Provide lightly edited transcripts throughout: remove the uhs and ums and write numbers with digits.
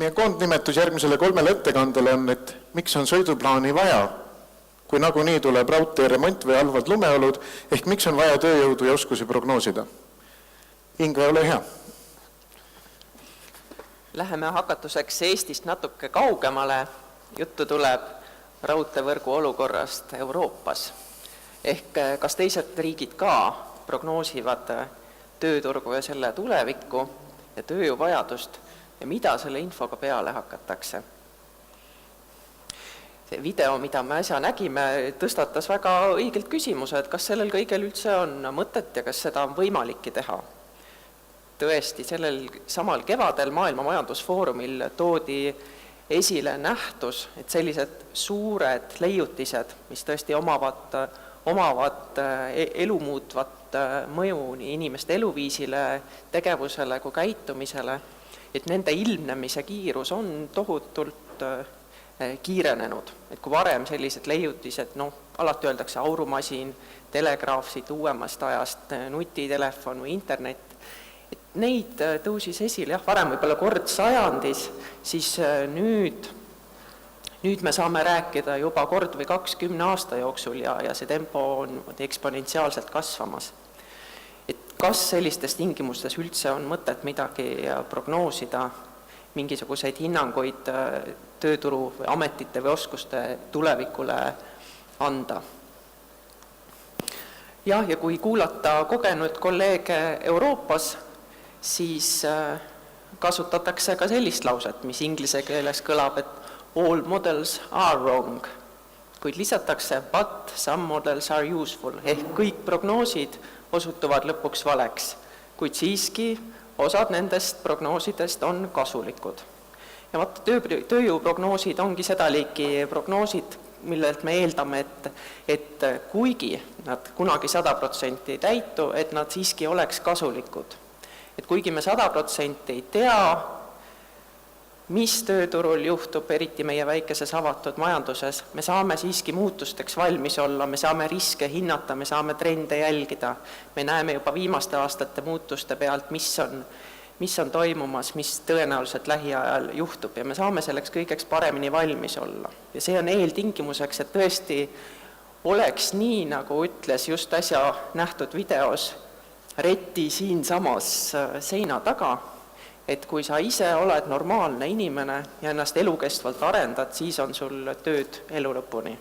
Meie koondnimetus järgmisele 3 ettekandele on, et miks on sõiduplaani vaja, kui nagunii tuleb raudtee remont või halvad lumeolud, ehk miks on vaja tööjõudu ja oskusi prognoosida. Inga, ole hea. Läheme hakatuseks Eestist natuke kaugemale. Juttu tuleb raudteevõrgu olukorrast Euroopas. Ehk kas teised riigid ka prognoosivad tööturgu ja selle tulevikku ja tööjõuvajadust ja mida selle infoga peale hakatakse. See video, mida me äsja nägime, tõstatas väga õigelt küsimuse, et kas sellel kõigel üldse on mõtet ja kas seda on võimalikki teha. Tõesti, sellel samal kevadel Maailma Majandusfoorumil toodi esile nähtus, et sellised suured leiutised, mis tõesti omavad elumuutvat mõju nii inimeste eluviisile, tegevusele kui käitumisele, et nende ilmnemise kiirus on tohutult kiirenenud. Et kui varem sellised leiutised, alati öeldakse aurumasin, telegraaf siit uuemast ajast, nutitelefon või internet, et neid tõusis esile, varem võib-olla kord sajandis, siis nüüd me saame rääkida juba kord või 20 aasta jooksul ja see tempo on eksponentsiaalselt kasvamas. Et kas sellistes tingimustes üldse on mõtet midagi prognoosida, mingisuguseid hinnanguid tööturu või ametite või oskuste tulevikule anda. Ja kui kuulata kogenud kolleege Euroopas, siis kasutatakse ka sellist lauset, mis inglise keeles kõlab, et all models are wrong, kuid lisatakse but some models are useful, ehk kõik prognoosid osutuvad lõpuks valeks, kuid siiski osad nendest prognoosidest on kasulikud. Ja vaata, tööjõuprognoosid ongi seda liiki prognoosid, millelt me eeldame, et kuigi nad kunagi 100% ei täitu, et nad siiski oleks kasulikud. Et kuigi me 100% ei tea, mis tööturul juhtub, eriti meie väikeses avatud majanduses, me saame siiski muutusteks valmis olla, me saame riske hinnata, me saame trende jälgida. Me näeme juba viimaste aastate muutuste pealt, mis on toimumas, mis tõenäoliselt lähiajal juhtub ja me saame selleks kõigeks paremini valmis olla. Ja see on eeltingimuseks, et tõesti oleks nii, nagu ütles just äsja nähtud videos Reti siin samas seina taga, et kui sa ise oled normaalne inimene ja ennast elukestvalt arendad, siis on sul tööd elu lõpuni.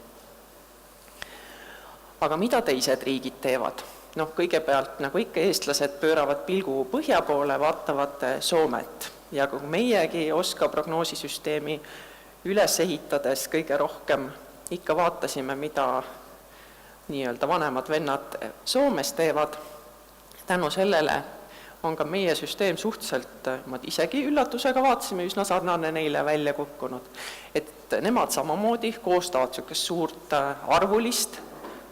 Aga mida teised riigid teevad? Kõigepealt, nagu ikka eestlased pööravad pilgu põhja poole, vaatavad Soomet. Ja kui meiegi oska prognoosisüsteemi üles ehitades kõige rohkem ikka vaatasime, mida nii-öelda vanemad vennad Soomes teevad, tänu sellele on ka meie süsteem suhteliselt, isegi üllatusega vaatasime, üsna sarnane neile välja kukkunud. Et nemad samamoodi koostavad sellist suurt arvulist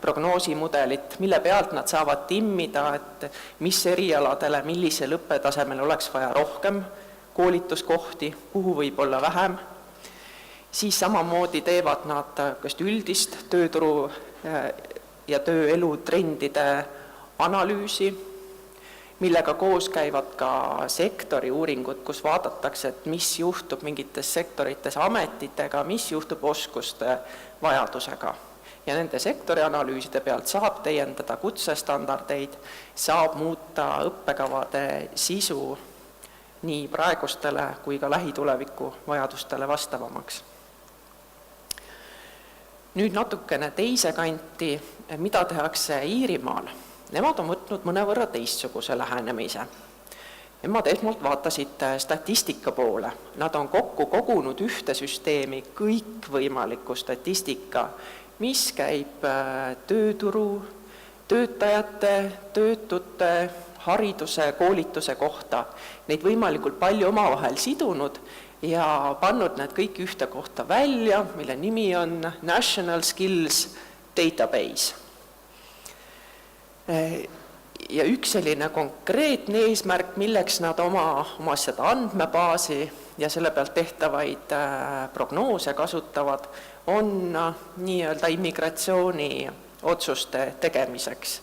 prognoosimudelit, mille pealt nad saavad timmida, et mis erialadele, millisel õppetasemel oleks vaja rohkem koolituskohti, kuhu võib olla vähem. Siis samamoodi teevad nad üldist tööturu ja tööelu trendide analüüsi, millega koos käivad ka sektori uuringud, kus vaadatakse, et mis juhtub mingites sektorites ametitega, mis juhtub oskuste vajadusega. Ja nende sektori analüüside pealt saab täiendada kutsestandardeid, saab muuta õppekavade sisu nii praegustele kui ka lähituleviku vajadustele vastavamaks. Nüüd natukene teise kanti, mida tehakse Iirimaal. Nemad on võtnud mõnevõrra teistsuguse lähenemise. Nemad esmalt vaatasid statistika poole. Nad on kokku kogunud ühte süsteemi kõikvõimaliku statistika, mis käib tööturu, töötajate, töötute, hariduse, koolituse kohta. Neid võimalikult palju omavahel sidunud ja pannud need kõik ühte kohta välja, mille nimi on National Skills Database. Ja üks selline konkreetne eesmärk, milleks nad oma seda andmebaasi ja selle pealt tehtavaid prognoose kasutavad, on nii-öelda immigratsiooni otsuste tegemiseks.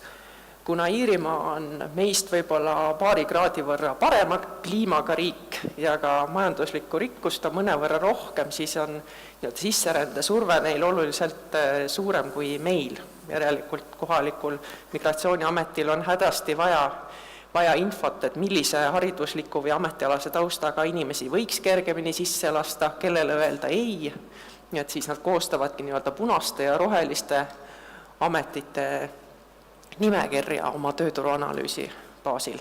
kuna Iirimaa on meist võib-olla paari kraadi võrra parema kliimaga riik ja ka majanduslikku rikkust on mõnevõrra rohkem, siis on sisserände surve neil oluliselt suurem kui meil. Järelikult kohalikul migratsiooniametil on hädasti vaja infot, et millise haridusliku või ametialase taustaga inimesi võiks kergemini sisse lasta, kellele öelda ei. Nii et siis nad koostavadki punaste ja roheliste ametite nimekirja oma tööturuanalüüsi baasil.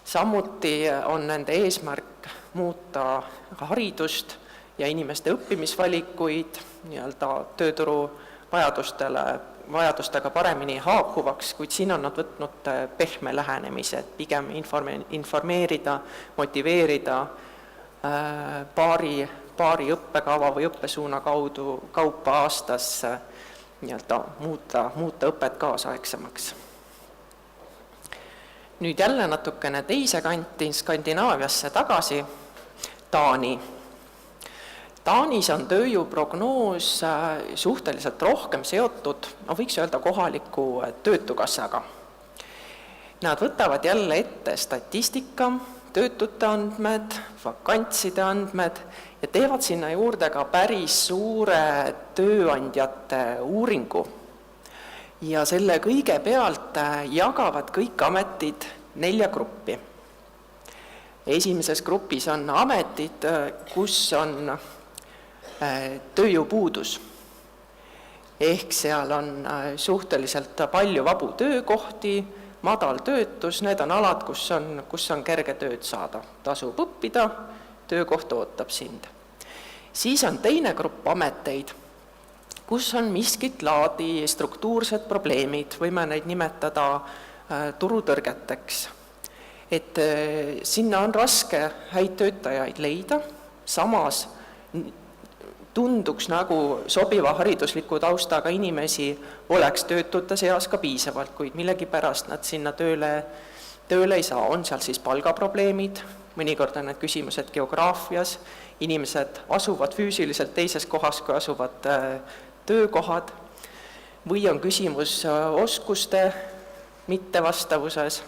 Samuti on nende eesmärk muuta haridust ja inimeste õppimisvalikuid tööturu vajadustega paremini haakuvaks, kuid siin on nad võtnud pehme lähenemise, et pigem informeerida, motiveerida paari õppekava või õppesuuna kaupa aastas muuta õpet kaasaegsemaks. Nüüd jälle natukene teise kanti Skandinaaviasse tagasi, Taani. Taanis on tööjõuprognoos suhteliselt rohkem seotud, võiks öelda kohaliku töötukassaga. Nad võtavad jälle ette statistika, töötute andmed, vakantside andmed ja teevad sinna juurde ka päris suure tööandjate uuringu. Ja selle kõige pealt jagavad kõik ametid 4 gruppi. Esimeses grupis on ametid, kus on tööjõupuudus. Ehk seal on suhteliselt palju vabu töökohti, madal töötus, need on alad, kus on kerge tööd saada. Tasub õppida, töökoht ootab sind. Siis on teine grupp ameteid, kus on miskit laadi struktuursed probleemid, võime neid nimetada turutõrgeteks. Et sinna on raske häid töötajaid leida, samas tunduks nagu sobiva haridusliku taustaga inimesi oleks töötute seas ka piisavalt, kuid millegipärast nad sinna tööle ei saa. On seal siis palgaprobleemid, mõnikord on need küsimused geograafias, inimesed asuvad füüsiliselt teises kohas, kui asuvad töökohad, või on küsimus oskuste mittevastavuses.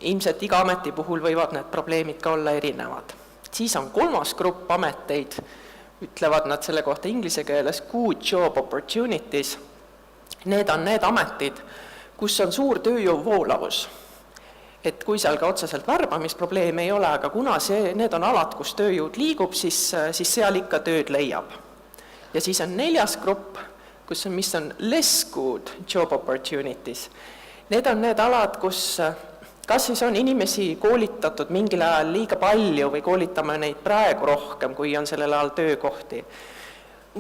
Ilmselt iga ameti puhul võivad need probleemid ka olla erinevad. Siis on kolmas grupp ameteid, ütlevad nad selle kohta inglise keeles good job opportunities. Need on need ametid, kus on suur tööjõuvoolavus. Et kui seal ka otseselt värbamisprobleeme ei ole, aga kuna need on alad, kus tööjõud liigub, siis seal ikka tööd leiab. Ja siis on 4. grupp, mis on less good job opportunities. Need on need alad, kus kas siis on inimesi koolitatud mingil ajal liiga palju või koolitame neid praegu rohkem, kui on sellel ajal töökohti.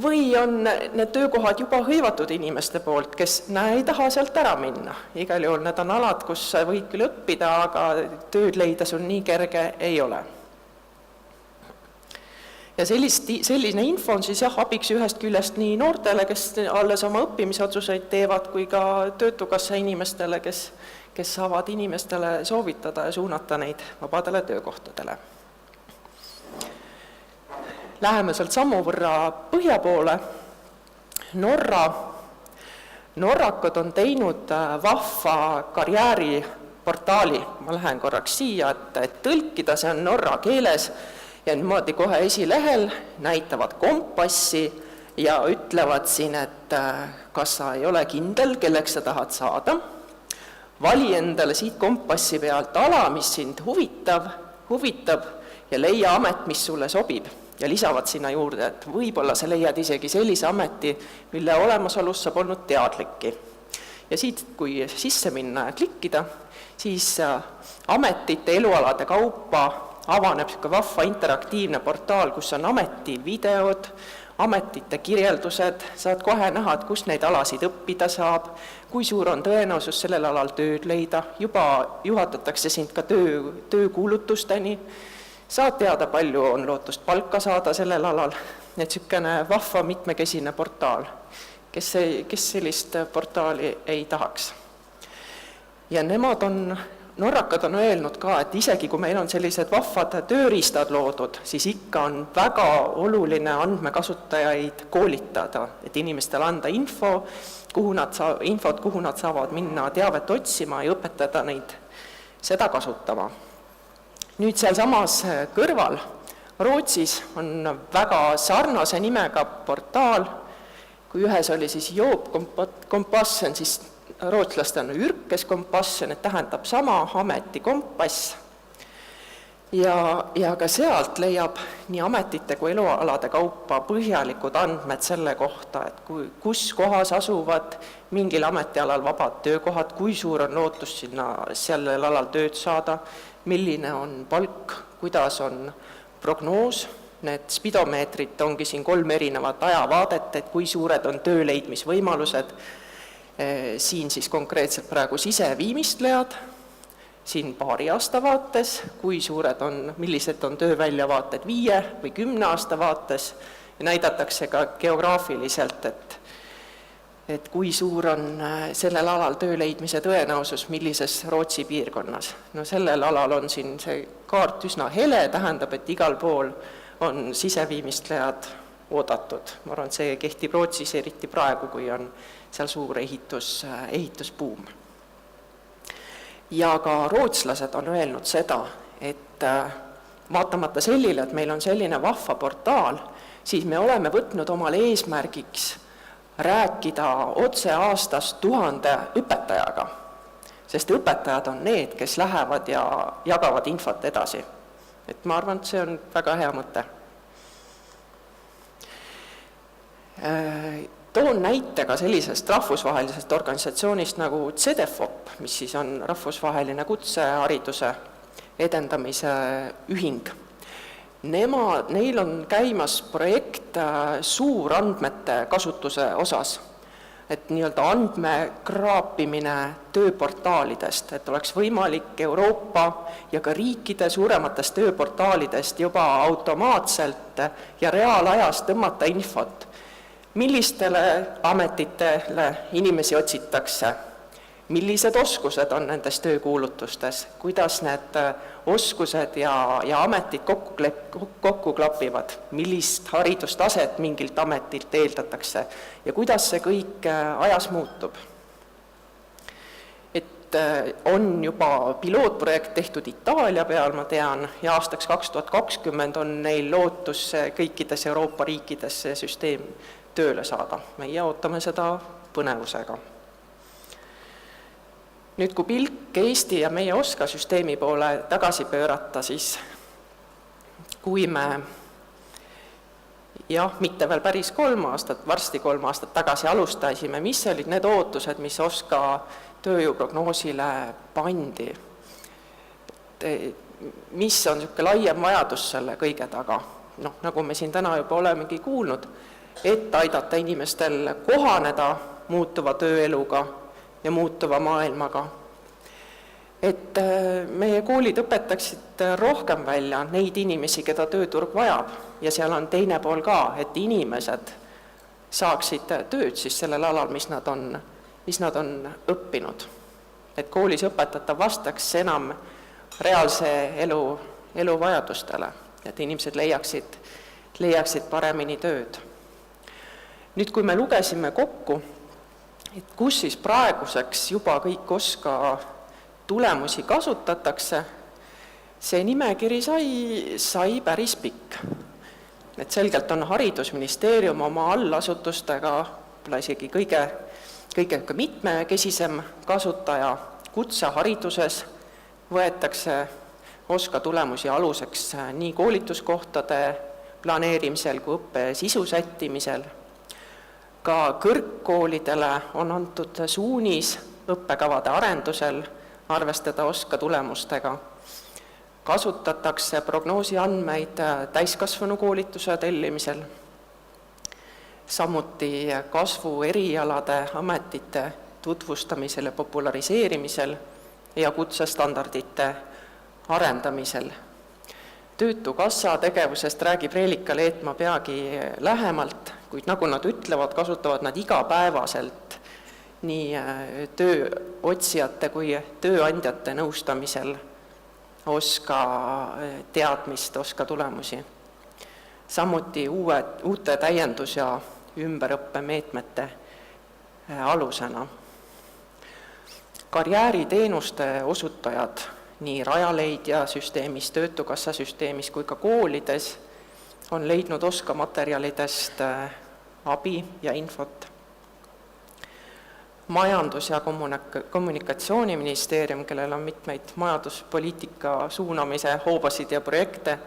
Või on need töökohad juba hõivatud inimeste poolt, kes ei taha sealt ära minna. Igal juhul need on alad, kus võid küll õppida, aga tööd leida sul nii kerge ei ole. Ja selline info on siis abiks ühest küljest nii noortele, kes alles oma õppimisotsuseid teevad, kui ka töötukassa inimestele, kes saavad inimestele soovitada ja suunata neid vabadele töökohtadele. Läheme sealt sammu võrra põhja poole. Norrakad on teinud vahva karjääriportaali. Ma lähen korraks siia, et tõlkida, see on norra keeles ja niimoodi kohe esilehel näitavad kompassi ja ütlevad siin, et kas sa ei ole kindel, kelleks sa tahad saada. Vali endale siit kompassi pealt ala, mis sind huvitab ja leia amet, mis sulle sobib. Ja lisavad sinna juurde, et võib-olla sa leiad isegi sellise ameti, mille olemasolus saab olnud teadlikki. Ja siit, kui sisse minna ja klikkida, siis ametite elualade kaupa avaneb vahva interaktiivne portaal, kus on ameti videod, ametite kirjeldused, saad kohe näha, et kus neid alasid õppida saab, kui suur on tõenäosus sellel alal tööd leida, juba juhatatakse sind ka töökuulutusteni, saad teada, palju on lootust palka saada sellel alal, et sükene vahva mitmekesine portaal, kes sellist portaali ei tahaks. Ja nemad on norrakad on öelnud ka, et isegi kui meil on sellised vahvad tööriistad loodud, siis ikka on väga oluline andmekasutajaid koolitada, et inimestele anda infot, kuhu nad saavad minna teavet otsima ja õpetada neid seda kasutama. Nüüd sealsamas kõrval Rootsis on väga sarnase nimega portaal, kui ühes oli siis Joop Kompassen, siis rootslastel on Yrkeskompassen, et tähendab sama ametikompass. Ja ka sealt leiab nii ametite kui elualade kaupa põhjalikud andmed selle kohta, et kus kohas asuvad mingil ametialal vabad töökohad, kui suur on lootus sellel alal tööd saada, milline on palk, kuidas on prognoos, need spidomeetrid ongi siin 3 erinevat ajavaadet, et kui suured on töö leidmisvõimalused, siin siis konkreetselt praegu siseviimistlejad, siin paari aasta vaates, kui suured on, millised on tööväljavaated 5 või 10 aasta vaates, ja näidatakse ka geograafiliselt, et kui suur on sellel alal töö leidmise tõenäosus, millises Rootsi piirkonnas. No sellel alal on siin see kaart üsna hele, tähendab, et igal pool on siseviimistlejad oodatud. Ma arvan, et see kehtib Rootsis eriti praegu, kui on seal suur ehitusbuum. Ja ka rootslased on öelnud seda, et vaatamata sellile, et meil on selline vahva portaal, siis me oleme võtnud omale eesmärgiks rääkida otse aastas 1000 õpetajaga, sest õpetajad on need, kes lähevad ja jagavad infot edasi. Et ma arvan, et see on väga hea mõte. Toon näite ka sellisest rahvusvahelisest organisatsioonist nagu CEDEFOP, mis siis on rahvusvaheline kutsehariduse edendamise ühing. Neil on käimas projekt suurandmete kasutuse osas, et nii-öelda andmekraapimine tööportaalidest, et oleks võimalik Euroopa ja ka riikide suurematest tööportaalidest juba automaatselt ja reaalajas tõmmata infot, millistele ametitele inimesi otsitakse, millised oskused on nendes töökuulutustes, kuidas need oskused ja ametid kokku klapivad, millist haridustaset mingilt ametilt eeldatakse ja kuidas see kõik ajas muutub. Et on juba pilootprojekt tehtud Itaalia peal, ma tean, ja aastaks 2020 on neil lootus kõikides Euroopa riikides see süsteem tööle saada. Meie ootame seda põnevusega. Nüüd, kui pilk Eesti ja meie OSKA süsteemi poole tagasi pöörata, siis kui me, mitte veel päris 3 aastat, varsti 3 aastat tagasi alustasime, mis olid need ootused, mis OSKA tööjõuprognoosile pandi? Mis on niisugune laiem vajadus selle kõige taga? Nagu me siin täna juba olemegi kuulnud, et aidata inimestel kohaneda muutuva tööeluga ja muutuva maailmaga. Et meie koolid õpetaksid rohkem välja neid inimesi, keda tööturg vajab, ja seal on teine pool ka, et inimesed saaksid tööd siis sellel alal, mis nad on õppinud. Et koolis õpetatav vastaks enam reaalse elu vajadustele, et inimesed leiaksid paremini tööd. Nüüd, kui me lugesime kokku, et kus siis praeguseks juba kõik OSKA tulemusi kasutatakse, see nimekiri sai päris pikk. Et selgelt on Haridusministeerium oma allasutustega isegi kõige mitmekesisem kasutaja. Kutsehariduses võetakse OSKA tulemusi aluseks nii koolituskohtade planeerimisel kui õppe sisu sättimisel. Ka kõrgkoolidele on antud suunis õppekavade arendusel arvestada OSKA tulemustega. Kasutatakse prognoosi andmeid täiskasvanukoolituse tellimisel, samuti kasvu erialade ametite tutvustamisel ja populariseerimisel ja kutsestandardite arendamisel. Töötukassa tegevusest räägib Reelika Leetmaa peagi lähemalt, kuid nagu nad ütlevad, kasutavad nad igapäevaselt nii tööotsijate kui tööandjate nõustamisel OSKA teadmist, OSKA tulemusi. Samuti uute täiendus- ja ümberõppemeetmete alusena. Karjääriteenuste osutajad nii Rajaleidja süsteemis, Töötukassa süsteemis kui ka koolides on leidnud OSKA materjalidest abi ja infot. Majandus- ja Kommunikatsiooniministeerium, kellel on mitmeid majanduspoliitika suunamise hoobasid ja projekte,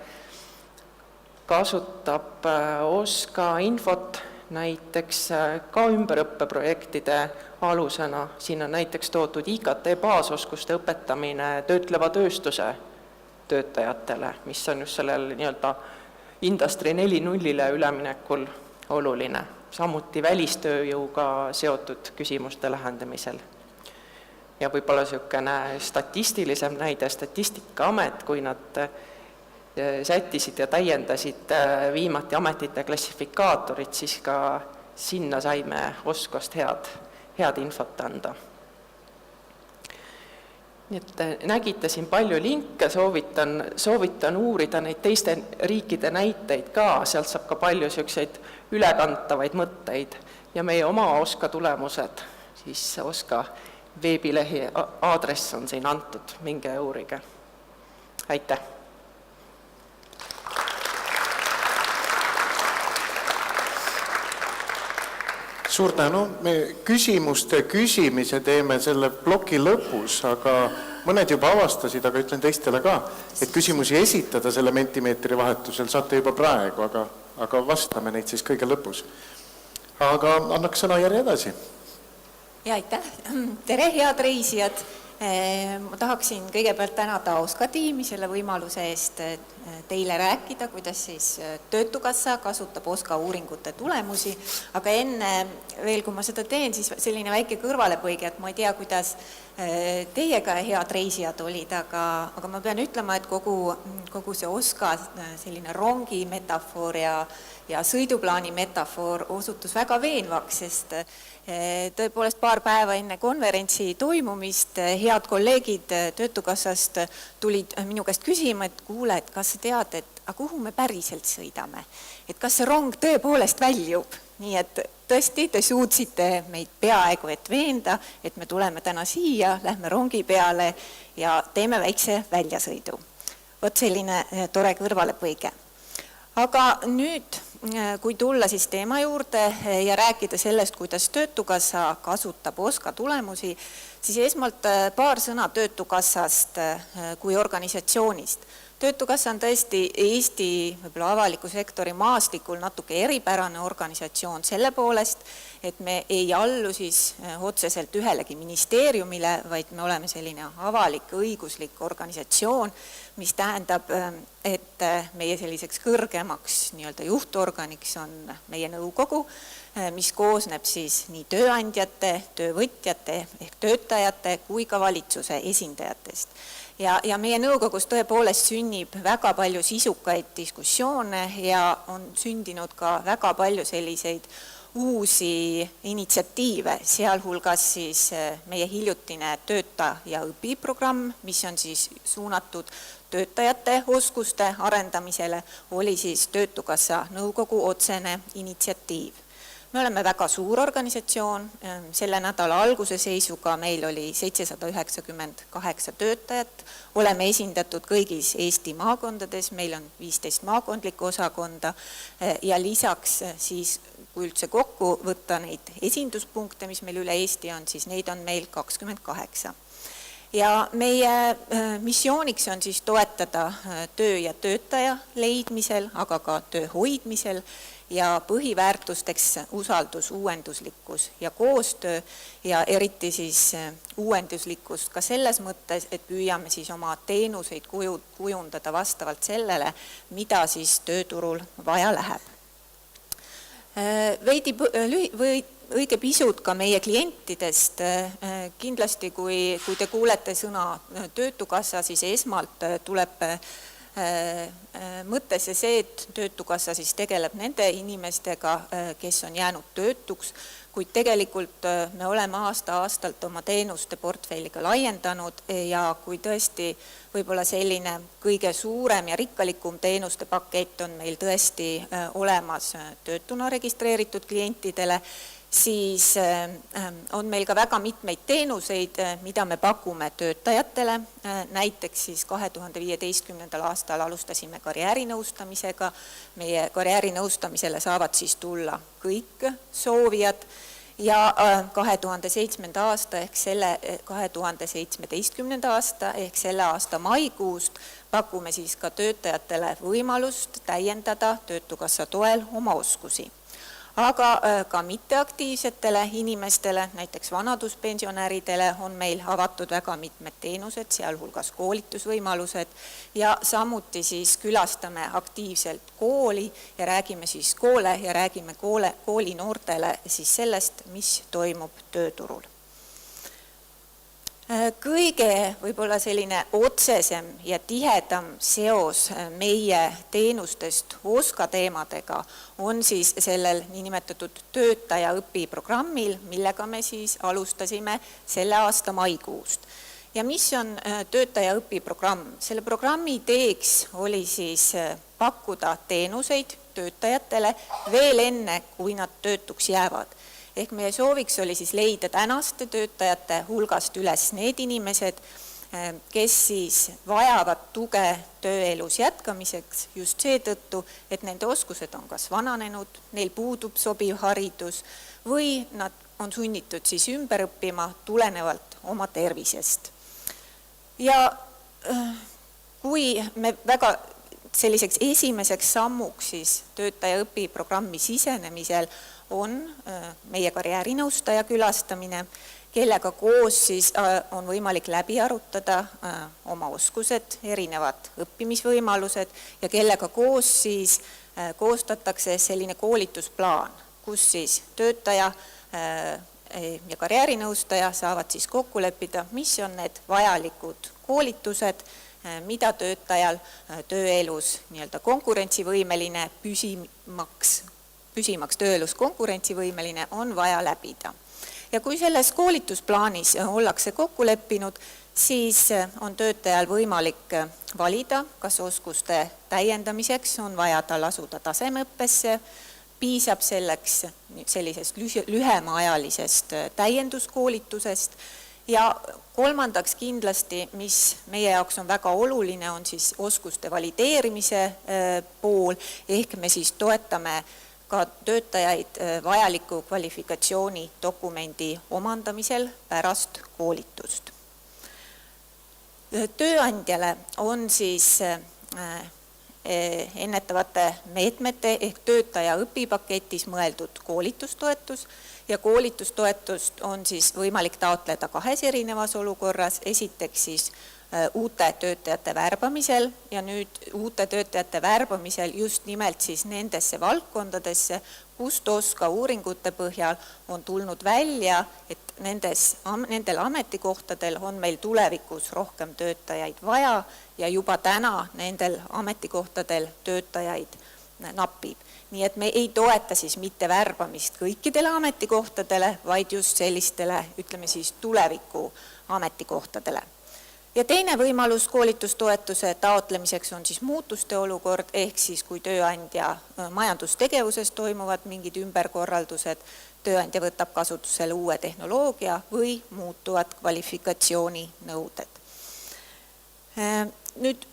kasutab OSKA infot näiteks ka ümberõppeprojektide alusena. Siin on näiteks toodud IKT baasoskuste õpetamine töötleva tööstuse töötajatele, mis on just sellel nii-öelda Industry 4.0 üleminekul oluline. Samuti välistööjõuga seotud küsimuste lahendamisel. Ja võib-olla niisugune statistilisem näide, Statistikaamet, kui nad sättisid ja täiendasid viimati ametite klassifikaatorit, siis ka sinna saime OSKA-st head infot anda. Nii et nägite siin palju linke, soovitan uurida neid teiste riikide näiteid ka, sealt saab ka palju selliseid ülekantavaid mõtteid ja meie oma OSKA tulemused, siis OSKA veebilehi aadress on siin antud, minge uurige. Aitäh! Suur tänu, me küsimuste küsimise teeme selle ploki lõpus, aga mõned juba avastasid, aga ütlen teistele ka, et küsimusi esitada selle Mentimeetri vahetusel saate juba praegu, aga vastame neid siis kõige lõpus. Aga annaks sõnajärje edasi. Ja aitäh! Tere, head reisijad! Ma tahaksin kõigepealt tänada OSKA tiimi selle võimaluse eest teile rääkida, kuidas siis Töötukassa kasutab OSKA uuringute tulemusi, aga enne veel, kui ma seda teen, siis selline väike kõrvalepõige, et ma ei tea, kuidas teiega head reisijad olid, aga ma pean ütlema, et kogu see OSKA selline rongi metafoor ja sõiduplaani metafoor osutus väga veenvaks, sest tõepoolest paar päeva enne konverentsi toimumist head kolleegid Töötukassast tulid minu käest küsima, et kuule, et kas sa tead, et kuhu me päriselt sõidame, et kas see rong tõepoolest väljub, nii et tõesti te suutsite meid peaaegu et veenda, et me tuleme täna siia, lähme rongi peale ja teeme väikse väljasõidu. Vot selline tore kõrvalepõige. Aga nüüd, kui tulla siis teema juurde ja rääkida sellest, kuidas Töötukassa kasutab OSKA tulemusi, siis esmalt paar sõna Töötukassast kui organisatsioonist. Töötukassa on tõesti Eesti võib-olla avaliku sektori maastikul natuke eripärane organisatsioon selle poolest, et me ei allu siis otseselt ühelegi ministeeriumile, vaid me oleme selline avalik õiguslik organisatsioon, mis tähendab, et meie selliseks kõrgemaks nii-öelda juhtorganiks on meie nõukogu, mis koosneb siis nii tööandjate, töövõtjate ehk töötajate kui ka valitsuse esindajatest. Ja meie nõukogus tõepoolest sünnib väga palju sisukaid diskussioone ja on sündinud ka väga palju selliseid uusi initsiatiive, sealhulgas siis meie hiljutine Tööta ja õpi programm, mis on siis suunatud töötajate oskuste arendamisele, oli siis Töötukassa nõukogu otsene initsiatiiv. Me oleme väga suur organisatsioon, selle nädala alguse seisuga meil oli 798 töötajat, oleme esindatud kõigis Eesti maakondades, meil on 15 maakondlikku osakonda ja lisaks siis, kui üldse kokku võtta neid esinduspunkte, mis meil üle Eesti on, siis neid on meil 28. Ja meie missiooniks on siis toetada töö ja töötaja leidmisel, aga ka töö hoidmisel ja põhiväärtusteks usaldus, uuenduslikkus ja koostöö ja eriti siis uuenduslikkust ka selles mõttes, et püüame siis oma teenuseid kujundada vastavalt sellele, mida siis tööturul vaja läheb. Õige pisut ka meie klientidest, kindlasti kui te kuulete sõna Töötukassa, siis esmalt tuleb mõttes ja see, et Töötukassa siis tegeleb nende inimestega, kes on jäänud töötuks, kuid tegelikult me oleme aasta-aastalt oma teenuste portfelli ka laiendanud ja kui tõesti võib-olla selline kõige suurem ja rikkalikum teenuste pakett on meil tõesti olemas töötuna registreeritud klientidele, siis on meil ka väga mitmeid teenuseid, mida me pakume töötajatele. Näiteks siis 2015. aastal alustasime karjäärinõustamisega. Meie karjäärinõustamisele saavad siis tulla kõik soovijad ja 2017. aasta ehk selle aasta maikuust pakume siis ka töötajatele võimalust täiendada Töötukassa toel oma oskusi. Aga ka mitteaktiivsetele inimestele, näiteks vanaduspensionäridele on meil avatud väga mitmed teenused, sealhulgas koolitusvõimalused ja samuti siis külastame aktiivselt kooli ja räägime kooli noortele siis sellest, mis toimub tööturul. Kõige võib-olla selline otsesem ja tihedam seos meie teenustest OSKA teemadega on siis sellel niinimetatud töötaja õpiprogrammil, millega me siis alustasime selle aasta maikuust. Ja mis on töötaja õpiprogramm? Selle programmi ideeks oli siis pakkuda teenuseid töötajatele veel enne, kui nad töötuks jäävad. Ehk meie sooviks oli siis leida tänaste töötajate hulgast üles need inimesed, kes siis vajavad tuge tööelus jätkamiseks just seetõttu, et nende oskused on kas vananenud, neil puudub sobiv haridus või nad on sunnitud siis ümber õppima tulenevalt oma tervisest. Ja kui me väga selliseks esimeseks sammuks siis töötaja õpiprogrammi sisenemisel on meie karjäärinõustaja külastamine, kellega koos siis on võimalik läbi arutada oma oskused, erinevad õppimisvõimalused ja kellega koos siis koostatakse selline koolitusplaan, kus siis töötaja ja karjäärinõustaja saavad siis kokku leppida, mis on need vajalikud koolitused, mida töötajal tööelus nii-öelda konkurentsivõimeline püsimaks tööelus konkurentsivõimeline on vaja läbida. Ja kui selles koolitusplaanis ollakse kokku leppinud, siis on töötajal võimalik valida, kas oskuste täiendamiseks on vaja tal asuda tasemeõppesse, piisab selleks sellisest lühemaajalisest täienduskoolitusest ja kolmandaks kindlasti, mis meie jaoks on väga oluline, on siis oskuste valideerimise pool, ehk me siis toetame ka töötajaid vajaliku kvalifikatsiooni dokumendi omandamisel pärast koolitust. Tööandjale on siis ennetavate meetmete ehk töötaja õpipaketis mõeldud koolitustoetus ja koolitustoetust on siis võimalik taotleda kahes erinevas olukorras, esiteks siis uute töötajate värbamisel ja nüüd uute töötajate värbamisel just nimelt siis nendesse valdkondadesse, kust OSKA uuringute põhjal on tulnud välja, et nendel ametikohtadel on meil tulevikus rohkem töötajaid vaja ja juba täna nendel ametikohtadel töötajaid napib. Nii et me ei toeta siis mitte värbamist kõikidele ametikohtadele, vaid just sellistele, ütleme siis tuleviku ametikohtadele. Ja teine võimalus koolitustoetuse taotlemiseks on siis muutuste olukord, ehk siis kui tööandja majandustegevuses toimuvad mingid ümberkorraldused, tööandja võtab kasutusele uue tehnoloogia või muutuvad kvalifikatsiooninõuded. Nüüd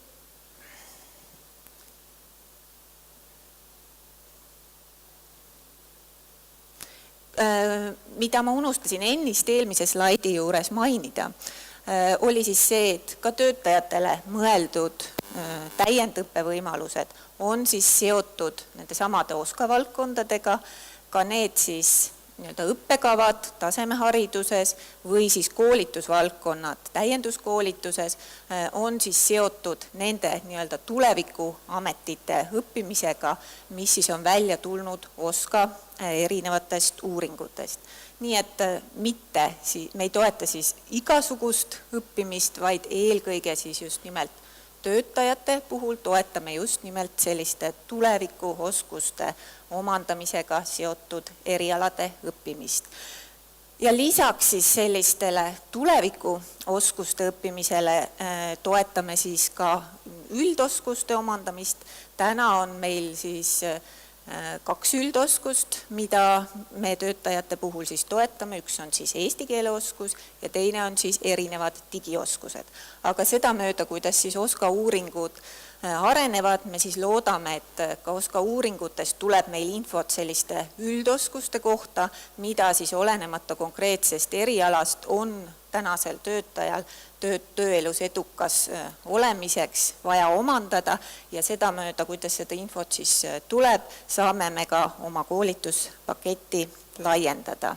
mida ma unustasin ennist eelmise slaidi juures mainida, oli siis see, et ka töötajatele mõeldud täiendõppevõimalused on siis seotud nende samade OSKA valdkondadega, ka need siis nii-öelda õppekavad tasemehariduses või siis koolitusvaldkonnad täienduskoolituses on siis seotud nende nii-öelda tulevikuametite õppimisega, mis siis on välja tulnud OSKA erinevatest uuringutest. Nii et me ei toeta siis igasugust õppimist, vaid eelkõige siis just nimelt töötajate puhul toetame just nimelt selliste tulevikuoskuste omandamisega seotud erialade õppimist. Ja lisaks siis sellistele tulevikuoskuste õppimisele toetame siis ka üldoskuste omandamist. Täna on meil siis 2 üldoskust, mida me töötajate puhul siis toetame. Üks on siis eesti keele oskus ja teine on siis erinevad digioskused. Aga seda mööda, kuidas siis OSKA uuringud arenevad, me siis loodame, et ka OSKA uuringutest tuleb meil infot selliste üldoskuste kohta, mida siis olenemata konkreetsest erialast on tänasel töötajal tööelus edukas olemiseks vaja omandada ja seda mööda, kuidas seda infot siis tuleb, saame me ka oma koolituspaketti laiendada.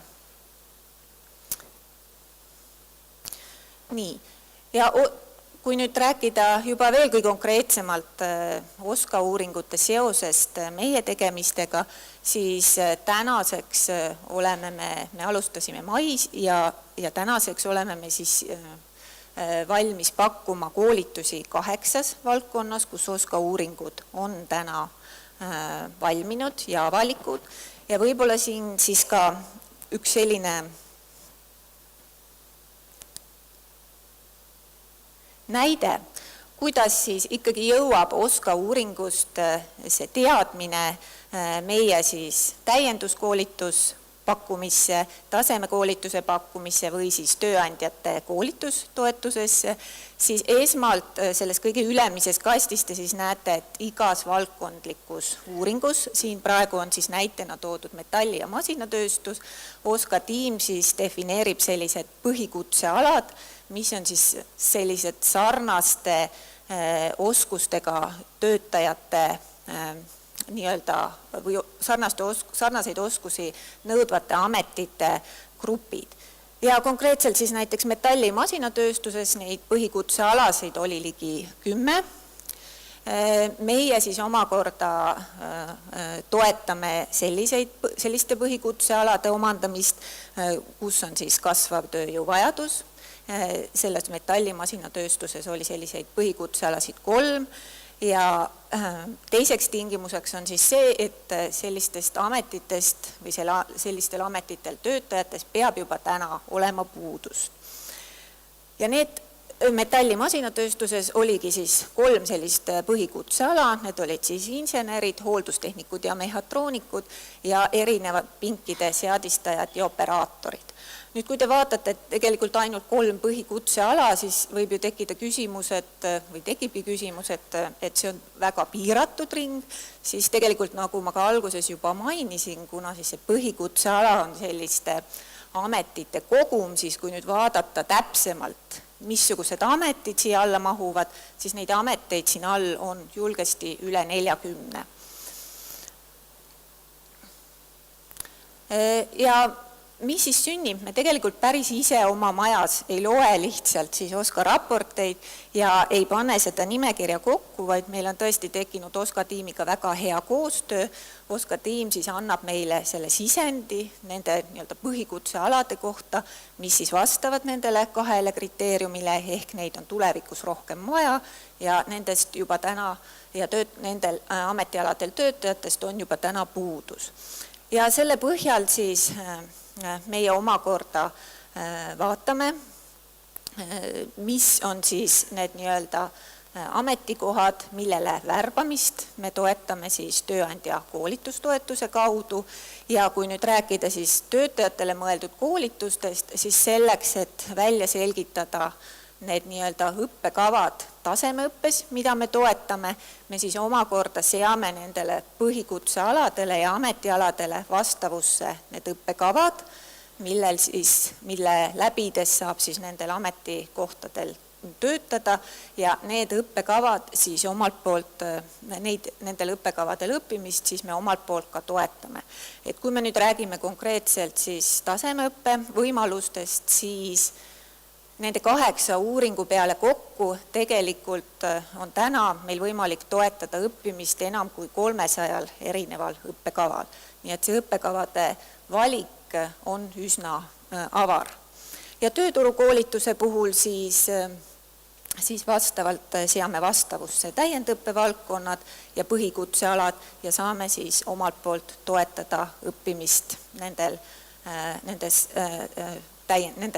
Nii, ja kui nüüd rääkida juba veelgi konkreetsemalt OSKA uuringute seosest meie tegemistega, siis tänaseks oleme me alustasime mais ja tänaseks oleme me siis valmis pakkuma koolitusi 8 valdkonnas, kus OSKA uuringud on täna valminud ja avalikud. Ja võib-olla siin siis ka üks selline näide, kuidas siis ikkagi jõuab OSKA uuringust see teadmine meie siis täienduskoolitus pakkumisse, tasemekoolituse pakkumisse või siis tööandjate koolitustoetusesse, siis esmalt selles kõige ülemises kastis te siis näete, et igas valdkondlikus uuringus, siin praegu on siis näitena toodud metalli- ja masinatööstus, OSKA tiim siis defineerib sellised põhikutsealad, mis on siis sellised sarnaste oskustega töötajate nii-öelda või sarnaseid oskusi nõudvate ametite grupid. Ja konkreetselt siis näiteks metalli- ja masinatööstuses neid põhikutsealasid oli ligi 10. Meie siis omakorda toetame selliste põhikutsealade omandamist, kus on siis kasvav tööjõuvajadus. Selles metalli- ja masinatööstuses oli selliseid põhikutsealasid 3 ja teiseks tingimuseks on siis see, et sellistest ametitest või sellistel ametitel töötajatest peab juba täna olema puudus. Ja need metalli- ja masinatööstuses oligi siis 3 sellist põhikutseala, need olid siis insenerid, hooldustehnikud ja mehhatroonikud ja erinevad pinkide seadistajad ja operaatorid. Nüüd, kui te vaatate, et tegelikult ainult 3 põhikutseala, siis võib ju tekkida küsimus, või tekibki küsimus, et see on väga piiratud ring, siis tegelikult nagu ma ka alguses juba mainisin, kuna siis see põhikutseala on selliste ametite kogum, siis kui nüüd vaadata täpsemalt, missugused ametid siia alla mahuvad, siis neid ameteid siin all on julgesti üle 40. Ja mis siis sünnib? Me tegelikult päris ise oma majas ei loe lihtsalt siis OSKA raporteid ja ei pane seda nimekirja kokku, vaid meil on tõesti tekkinud OSKA tiimiga väga hea koostöö. OSKA tiim siis annab meile selle sisendi nende nii-öelda põhikutsealade kohta, mis siis vastavad nendele 2 kriteeriumile, ehk neid on tulevikus rohkem vaja ja nendest juba täna ja nendel ametialadel töötajatest on juba täna puudus. Ja selle põhjal siis meie omakorda vaatame, mis on siis need nii-öelda ametikohad, millele värbamist me toetame siis tööandja koolitustoetuse kaudu ja kui nüüd rääkida siis töötajatele mõeldud koolitustest, siis selleks, et välja selgitada need nii-öelda õppekavad tasemeõppes, mida me toetame, me siis omakorda seame nendele põhikutsealadele ja ametialadele vastavusse need õppekavad, mille läbides saab siis nendel ametikohtadel töötada ja need õppekavad siis omalt poolt, nendel õppekavadel õppimist siis me omalt poolt ka toetame. Et kui me nüüd räägime konkreetselt siis tasemeõppe võimalustest, siis nende 8 uuringu peale kokku tegelikult on täna meil võimalik toetada õppimist enam kui 300 erineval õppekaval. Nii et see õppekavade valik on üsna avar. Ja tööturukoolituse puhul siis siis vastavalt seame vastavusse täiendõppevaldkonnad ja põhikutsealad ja saame siis omalt poolt toetada õppimist nendel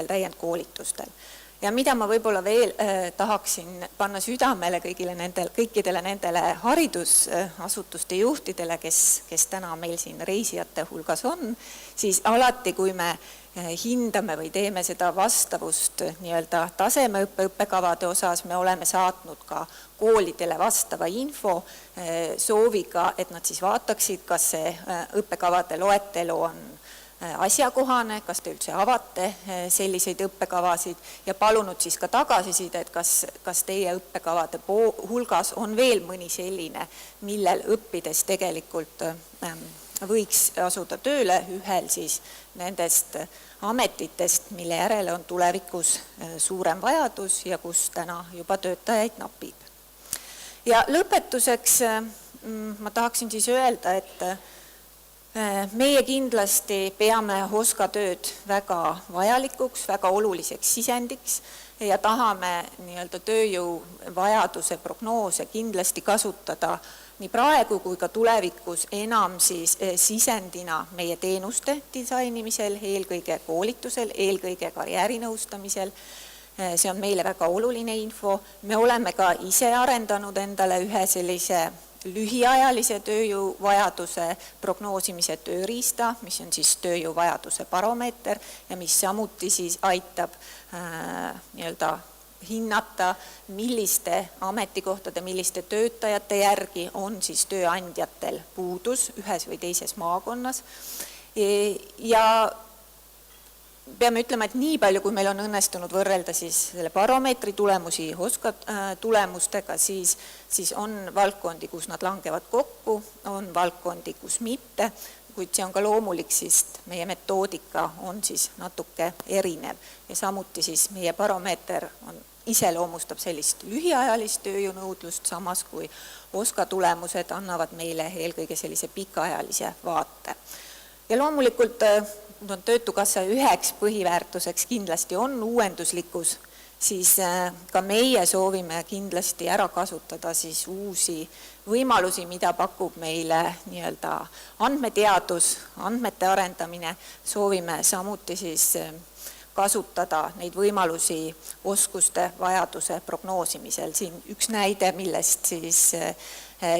täiendkoolitustel. Ja mida ma võib-olla veel tahaksin panna südamele kõikidele nendele haridusasutuste juhtidele, kes täna meil siin reisijate hulgas on, siis alati, kui me hindame või teeme seda vastavust nii-öelda tasemeõppe õppekavade osas, me oleme saatnud ka koolidele vastava info sooviga, et nad siis vaataksid, kas see õppekavade loetelu on asjakohane, kas te üldse avate selliseid õppekavasid ja palunud siis ka tagasiside, et kas teie õppekavade hulgas on veel mõni selline, millel õppides tegelikult võiks asuda tööle ühel siis nendest ametitest, mille järele on tulevikus suurem vajadus ja kus täna juba töötajaid napib. Ja lõpetuseks ma tahaksin siis öelda, et meie kindlasti peame OSKA tööd väga vajalikuks, väga oluliseks sisendiks ja tahame nii-öelda tööjõu vajaduse prognoose kindlasti kasutada nii praegu kui ka tulevikus enam siis sisendina meie teenuste disainimisel, eelkõige koolitusel, eelkõige karjäärinõustamisel. See on meile väga oluline info. Me oleme ka ise arendanud endale ühe sellise lühiajalise tööjõuvajaduse prognoosimise tööriista, mis on siis tööjõuvajaduse baromeeter ja mis samuti siis aitab nii-öelda hinnata, milliste ametikohtade, milliste töötajate järgi on siis tööandjatel puudus ühes või teises maakonnas. Ja peame ütlema, et nii palju, kui meil on õnnestunud võrrelda siis selle baromeetri tulemusi OSKA tulemustega, siis on valdkondi, kus nad langevad kokku, on valdkondi, kus mitte, kuid see on ka loomulik, sest meie metoodika on siis natuke erinev ja samuti siis meie baromeeter iseloomustab sellist lühiajalist tööjõunõudlust, samas kui OSKA tulemused annavad meile eelkõige sellise pikaajalise vaate. Ja loomulikult Töötukassa üheks põhiväärtuseks kindlasti on uuenduslikkus, siis ka meie soovime kindlasti ära kasutada siis uusi võimalusi, mida pakub meile nii-öelda andmeteadus, andmete arendamine, soovime samuti siis kasutada neid võimalusi oskuste vajaduse prognoosimisel. Siin üks näide, millest siis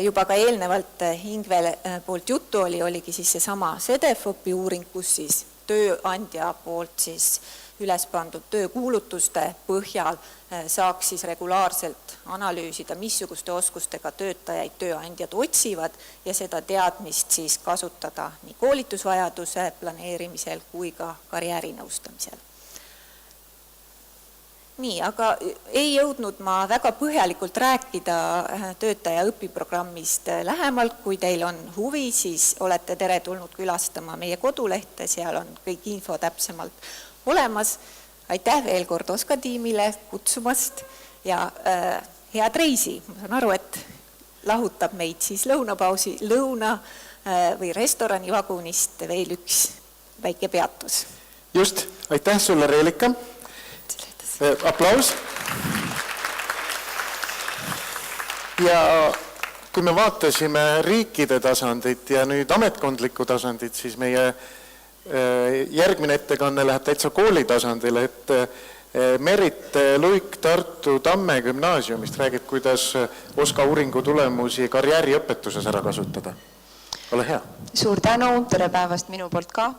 juba ka eelnevalt Ingve poolt juttu oligi siis seesama CDFOP-i uuring, kus siis tööandja poolt siis üles pandud töökuulutuste põhjal saaks siis regulaarselt analüüsida, missuguste oskustega töötajaid tööandjad otsivad ja seda teadmist siis kasutada nii koolitusvajaduse planeerimisel kui ka karjäärinõustamisel. Nii, aga ei jõudnud ma väga põhjalikult rääkida töötaja õpiprogrammist lähemalt. Kui teil on huvi, siis olete teretulnud külastama meie kodulehte, seal on kõik info täpsemalt olemas. Aitäh veel kord OSKA tiimile kutsumast ja head reisi. Ma saan aru, et lahutab meid siis lõuna või restorani vagunist veel üks väike peatus. Just, aitäh sulle, Reelika. Aplaus. Ja kui me vaatasime riikide tasandit ja nüüd ametkondlikku tasandit, siis meie järgmine ettekanne läheb täitsa kooli tasandile, et Merit Luik Tartu Tamme gümnaasiumist räägib, kuidas OSKA uuringu tulemusi karjääriõpetuses ära kasutada. Ole hea. Suur tänu, tere päevast minu poolt ka.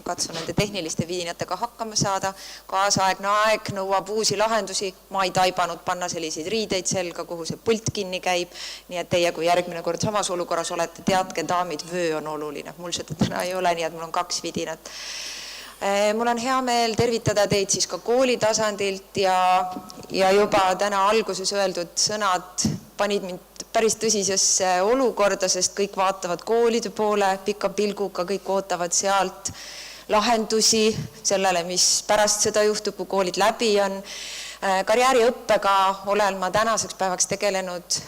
Katsun nende tehniliste viinatega hakkama saada. Kaasaegne aeg nõuab uusi lahendusi. Ma ei taibanud panna selliseid riideid selga, kuhu see pult kinni käib. Nii et teie, kui järgmine kord samas olukorras olete, teadke, daamid, vöö on oluline. Mul seda täna ei ole, nii et mul on 2 vidinat. Mul on hea meel tervitada teid siis ka kooli tasandilt ja juba täna alguses öeldud sõnad panid mind päris tõsisesse olukorda, sest kõik vaatavad koolide poole pika pilguga, kõik ootavad sealt lahendusi sellele, mis pärast seda juhtub, kui koolid läbi on. Karjääriõppega olen ma tänaseks päevaks tegelenud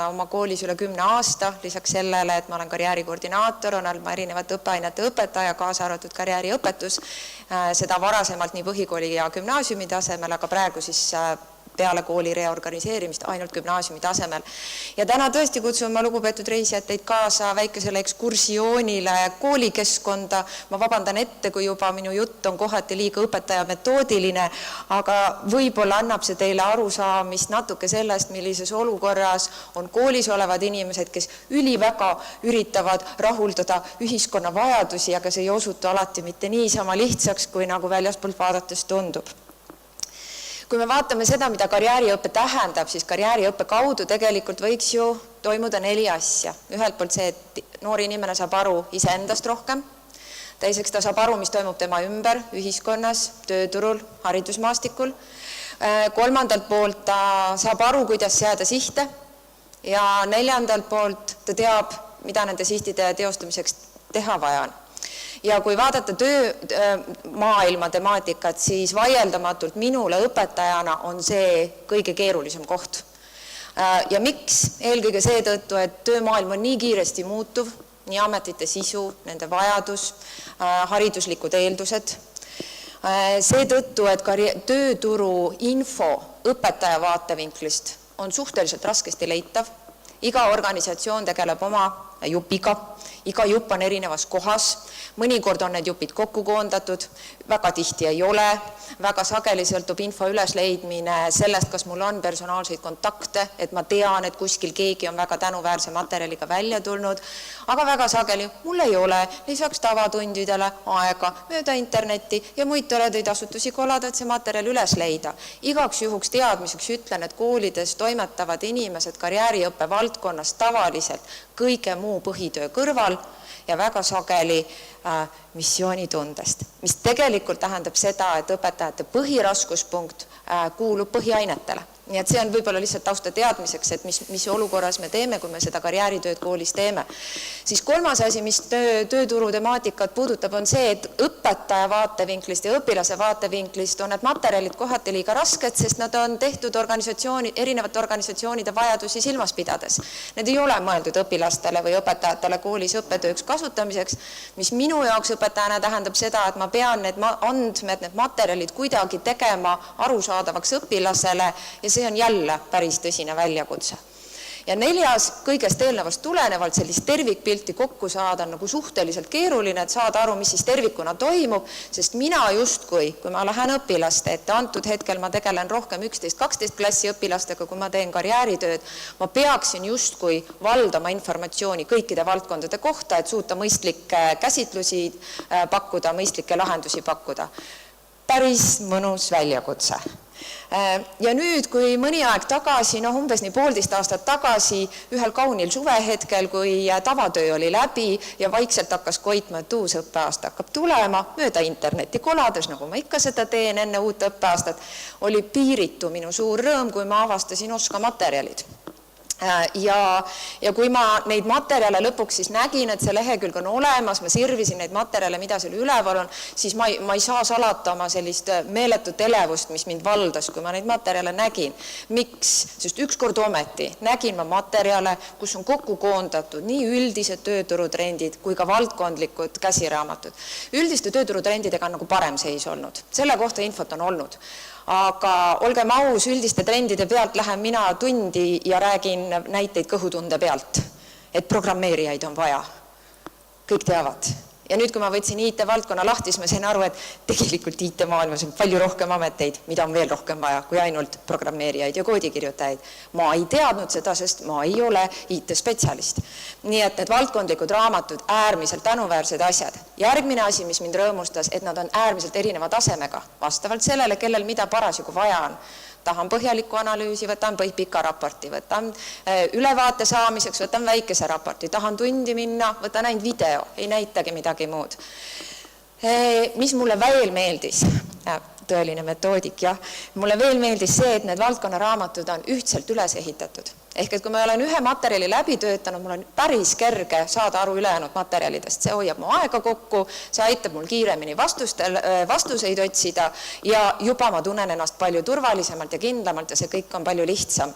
oma koolis üle 10 aasta, lisaks sellele, et ma olen karjäärikoordinaator, olen ma erinevate õppeainete õpetaja, kaasa arvatud karjääriõpetus, seda varasemalt nii põhikooli ja gümnaasiumi tasemel, aga praegu siis peale kooli reorganiseerimist ainult gümnaasiumi tasemel. Ja täna tõesti kutsun ma lugupeetud reisijad teid kaasa väikesele ekskursioonile koolikeskkonda. Ma vabandan ette, kui juba minu jutt on kohati liiga õpetaja metoodiline, aga võib-olla annab see teile arusaamist natuke sellest, millises olukorras on koolis olevad inimesed, kes üliväga üritavad rahuldada ühiskonna vajadusi, aga see ei osutu alati mitte niisama lihtsaks, kui nagu väljaspoolt vaadates tundub. Kui me vaatame seda, mida karjääriõpe tähendab, siis karjääriõppe kaudu tegelikult võiks ju toimuda 4 asja. Ühelt poolt see, et noor inimene saab aru iseendast rohkem. Teiseks ta saab aru, mis toimub tema ümber, ühiskonnas, tööturul, haridusmaastikul. Kolmandalt poolt ta saab aru, kuidas seada sihte. Ja neljandalt poolt ta teab, mida nende sihtide teostamiseks teha vaja on. Ja kui vaadata töömaailma temaatikat, siis vaieldamatult minule õpetajana on see kõige keerulisem koht. Ja miks? Eelkõige seetõttu, et töömaailm on nii kiiresti muutuv, nii ametite sisu, nende vajadus, hariduslikud eeldused. Seetõttu, et tööturu info õpetaja vaatevinklist on suhteliselt raskesti leitav. Iga organisatsioon tegeleb oma jupiga, iga jupp on erinevas kohas, mõnikord on need jupid kokku koondatud, väga tihti ei ole, väga sageli sõltub info ülesleidmine sellest, kas mul on personaalseid kontakte, et ma tean, et kuskil keegi on väga tänuväärse materjaliga välja tulnud, aga väga sageli mul ei ole lisaks tavatundidele aega mööda internetti ja muid toredaid asutusi kolada, et see materjal üles leida. Igaks juhuks teadmiseks ütlen, et koolides toimetavad inimesed karjääriõppe valdkonnas tavaliselt kõige muu põhitöö kõrval ja väga sageli missioonitundest, mis tegelikult tähendab seda, et õpetajate põhiraskuspunkt kuulub põhiainetele. Nii et see on võib-olla lihtsalt tausta teadmiseks, et mis olukorras me teeme, kui me seda karjääritööd koolis teeme. Siis kolmas asi, mis tööturu temaatikat puudutab, on see, et õpetaja vaatevinklist ja õpilase vaatevinklist on need materjalid kohati liiga rasked, sest nad on tehtud erinevate organisatsioonide vajadusi silmas pidades. Need ei ole mõeldud õpilastele või õpetajatele koolis õppetööks kasutamiseks, mis minu jaoks õpetajana tähendab seda, et ma pean need andmed, need materjalid kuidagi tegema arusaadavaks õpilasele ja see on jälle päris tõsine väljakutse. Ja 4. kõigest eelnevast tulenevalt sellist tervikpilti kokku saada on nagu suhteliselt keeruline, et saada aru, mis siis tervikuna toimub, sest mina justkui, kui ma lähen õpilaste ette, antud hetkel ma tegelen rohkem 11-12 klassi õpilastega, kui ma teen karjääritööd, ma peaksin justkui valdama informatsiooni kõikide valdkondade kohta, et suuta mõistlikke käsitlusi pakkuda, mõistlikke lahendusi pakkuda. Päris mõnus väljakutse. Ja nüüd, kui mõni aeg tagasi, umbes nii 1,5 aastat tagasi, ühel kaunil suvehetkel, kui tavatöö oli läbi ja vaikselt hakkas koitma, et uus õppeaasta hakkab tulema, mööda interneti kolades, nagu ma ikka seda teen enne uut õppeaastat, oli piiritu minu suur rõõm, kui ma avastasin OSKA materjalid. Ja kui ma neid materjale lõpuks siis nägin, et see lehekülg on olemas, ma sirvisin neid materjale, mida seal üleval on, siis ma ei saa salata oma sellist meeletut elevust, mis mind valdas, kui ma neid materjale nägin. Miks? Sest ükskord ometi nägin ma materjale, kus on kokku koondatud nii üldised tööturutrendid kui ka valdkondlikud käsiraamatud. Üldiste tööturutrendidega on nagu parem seis olnud. Selle kohta infot on olnud. Aga olgem aus, üldiste trendide pealt lähen mina tundi ja räägin näiteid kõhutunde pealt, et programmeerijaid on vaja. Kõik teavad. Ja nüüd, kui ma võtsin IT-valdkonna lahti, siis ma sain aru, et tegelikult IT-maailmas on palju rohkem ameteid, mida on veel rohkem vaja, kui ainult programmeerijaid ja koodikirjutajaid. Ma ei teadnud seda, sest ma ei ole IT-spetsialist. Nii et need valdkondlikud raamatud, äärmiselt tänuväärsed asjad. Järgmine asi, mis mind rõõmustas, et nad on äärmiselt erineva tasemega, vastavalt sellele, kellel mida parasjagu vaja on. Tahan põhjalikku analüüsi, võtan pika raporti, võtan ülevaate saamiseks, võtan väikese raporti, tahan tundi minna, võtan ainult video, ei näitagi midagi muud. Mis mulle veel meeldis, tõeline metoodik, jah, mulle veel meeldis see, et need valdkonnaraamatud on ühtselt üles ehitatud. Ehk et kui ma olen ühe materjali läbi töötanud, mul on päris kerge saada aru ülejäänud materjalidest. See hoiab mu aega kokku, see aitab mul kiiremini vastuseid otsida ja juba ma tunnen ennast palju turvalisemalt ja kindlamalt ja see kõik on palju lihtsam.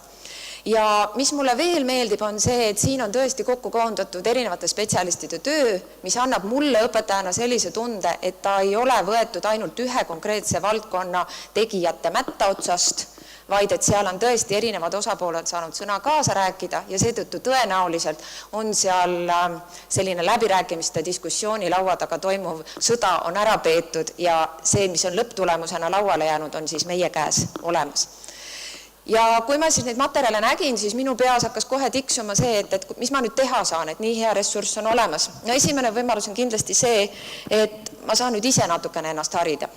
Ja mis mulle veel meeldib on see, et siin on tõesti kokku koondatud erinevate spetsialistide töö, mis annab mulle õpetajana sellise tunde, et ta ei ole võetud ainult ühe konkreetse valdkonna tegijate mätta otsast, vaid et seal on tõesti erinevad osapooled saanud sõna kaasa rääkida ja seetõttu tõenäoliselt on seal selline läbirääkimiste diskussiooni laua taga toimuv sõda on ära peetud ja see, mis on lõpptulemusena lauale jäänud, on siis meie käes olemas. Ja kui ma siis neid materjale nägin, siis minu peas hakkas kohe tiksuma see, et mis ma nüüd teha saan, et nii hea ressurss on olemas. Ja esimene võimalus on kindlasti see, et ma saan nüüd ise natukene ennast harida.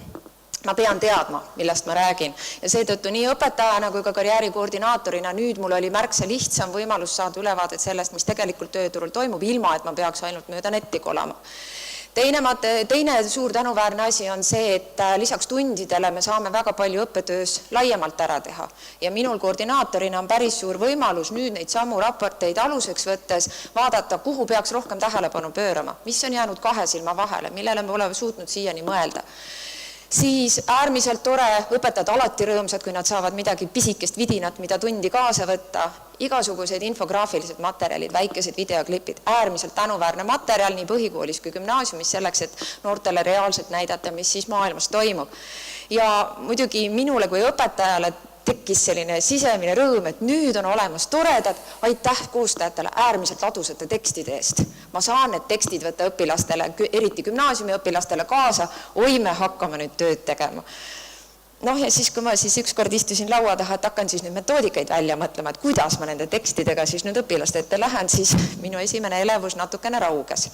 Ma pean teadma, millest ma räägin. Ja seetõttu nii õpetajana kui ka karjäärikoordinaatorina nüüd mul oli märksa lihtsam võimalus saada ülevaadet sellest, mis tegelikult tööturul toimub, ilma et ma peaks ainult mööda netti kolama. Teine suur tänuväärne asi on see, et lisaks tundidele me saame väga palju õppetöös laiemalt ära teha. Ja minul koordinaatorina on päris suur võimalus nüüd neid samu raporteid aluseks võttes vaadata, kuhu peaks rohkem tähelepanu pöörama, mis on jäänud kahe silma vahele, millele me oleme suutnud siiani mõelda. Siis äärmiselt tore, õpetajad alati rõõmsad, kui nad saavad midagi pisikest vidinat, mida tundi kaasa võtta, igasugused infograafilised materjalid, väikesed videoklipid, äärmiselt tänuväärne materjal nii põhikoolis kui gümnaasiumis selleks, et noortele reaalselt näidata, mis siis maailmas toimub. Ja muidugi minule kui õpetajale tekkis selline sisemine rõõm, et nüüd on olemas toredad, aitäh koostajatele äärmiselt ladusate tekstide eest. Ma saan need tekstid võtta õpilastele, eriti gümnaasiumi õpilastele kaasa, oi me hakkame nüüd tööd tegema. Noh ja siis, kui ma siis ükskord istusin laua taha, et hakkan siis nüüd metoodikaid välja mõtlema, et kuidas ma nende tekstidega siis nüüd õpilaste ette lähen, siis minu esimene elevus natukene rauges.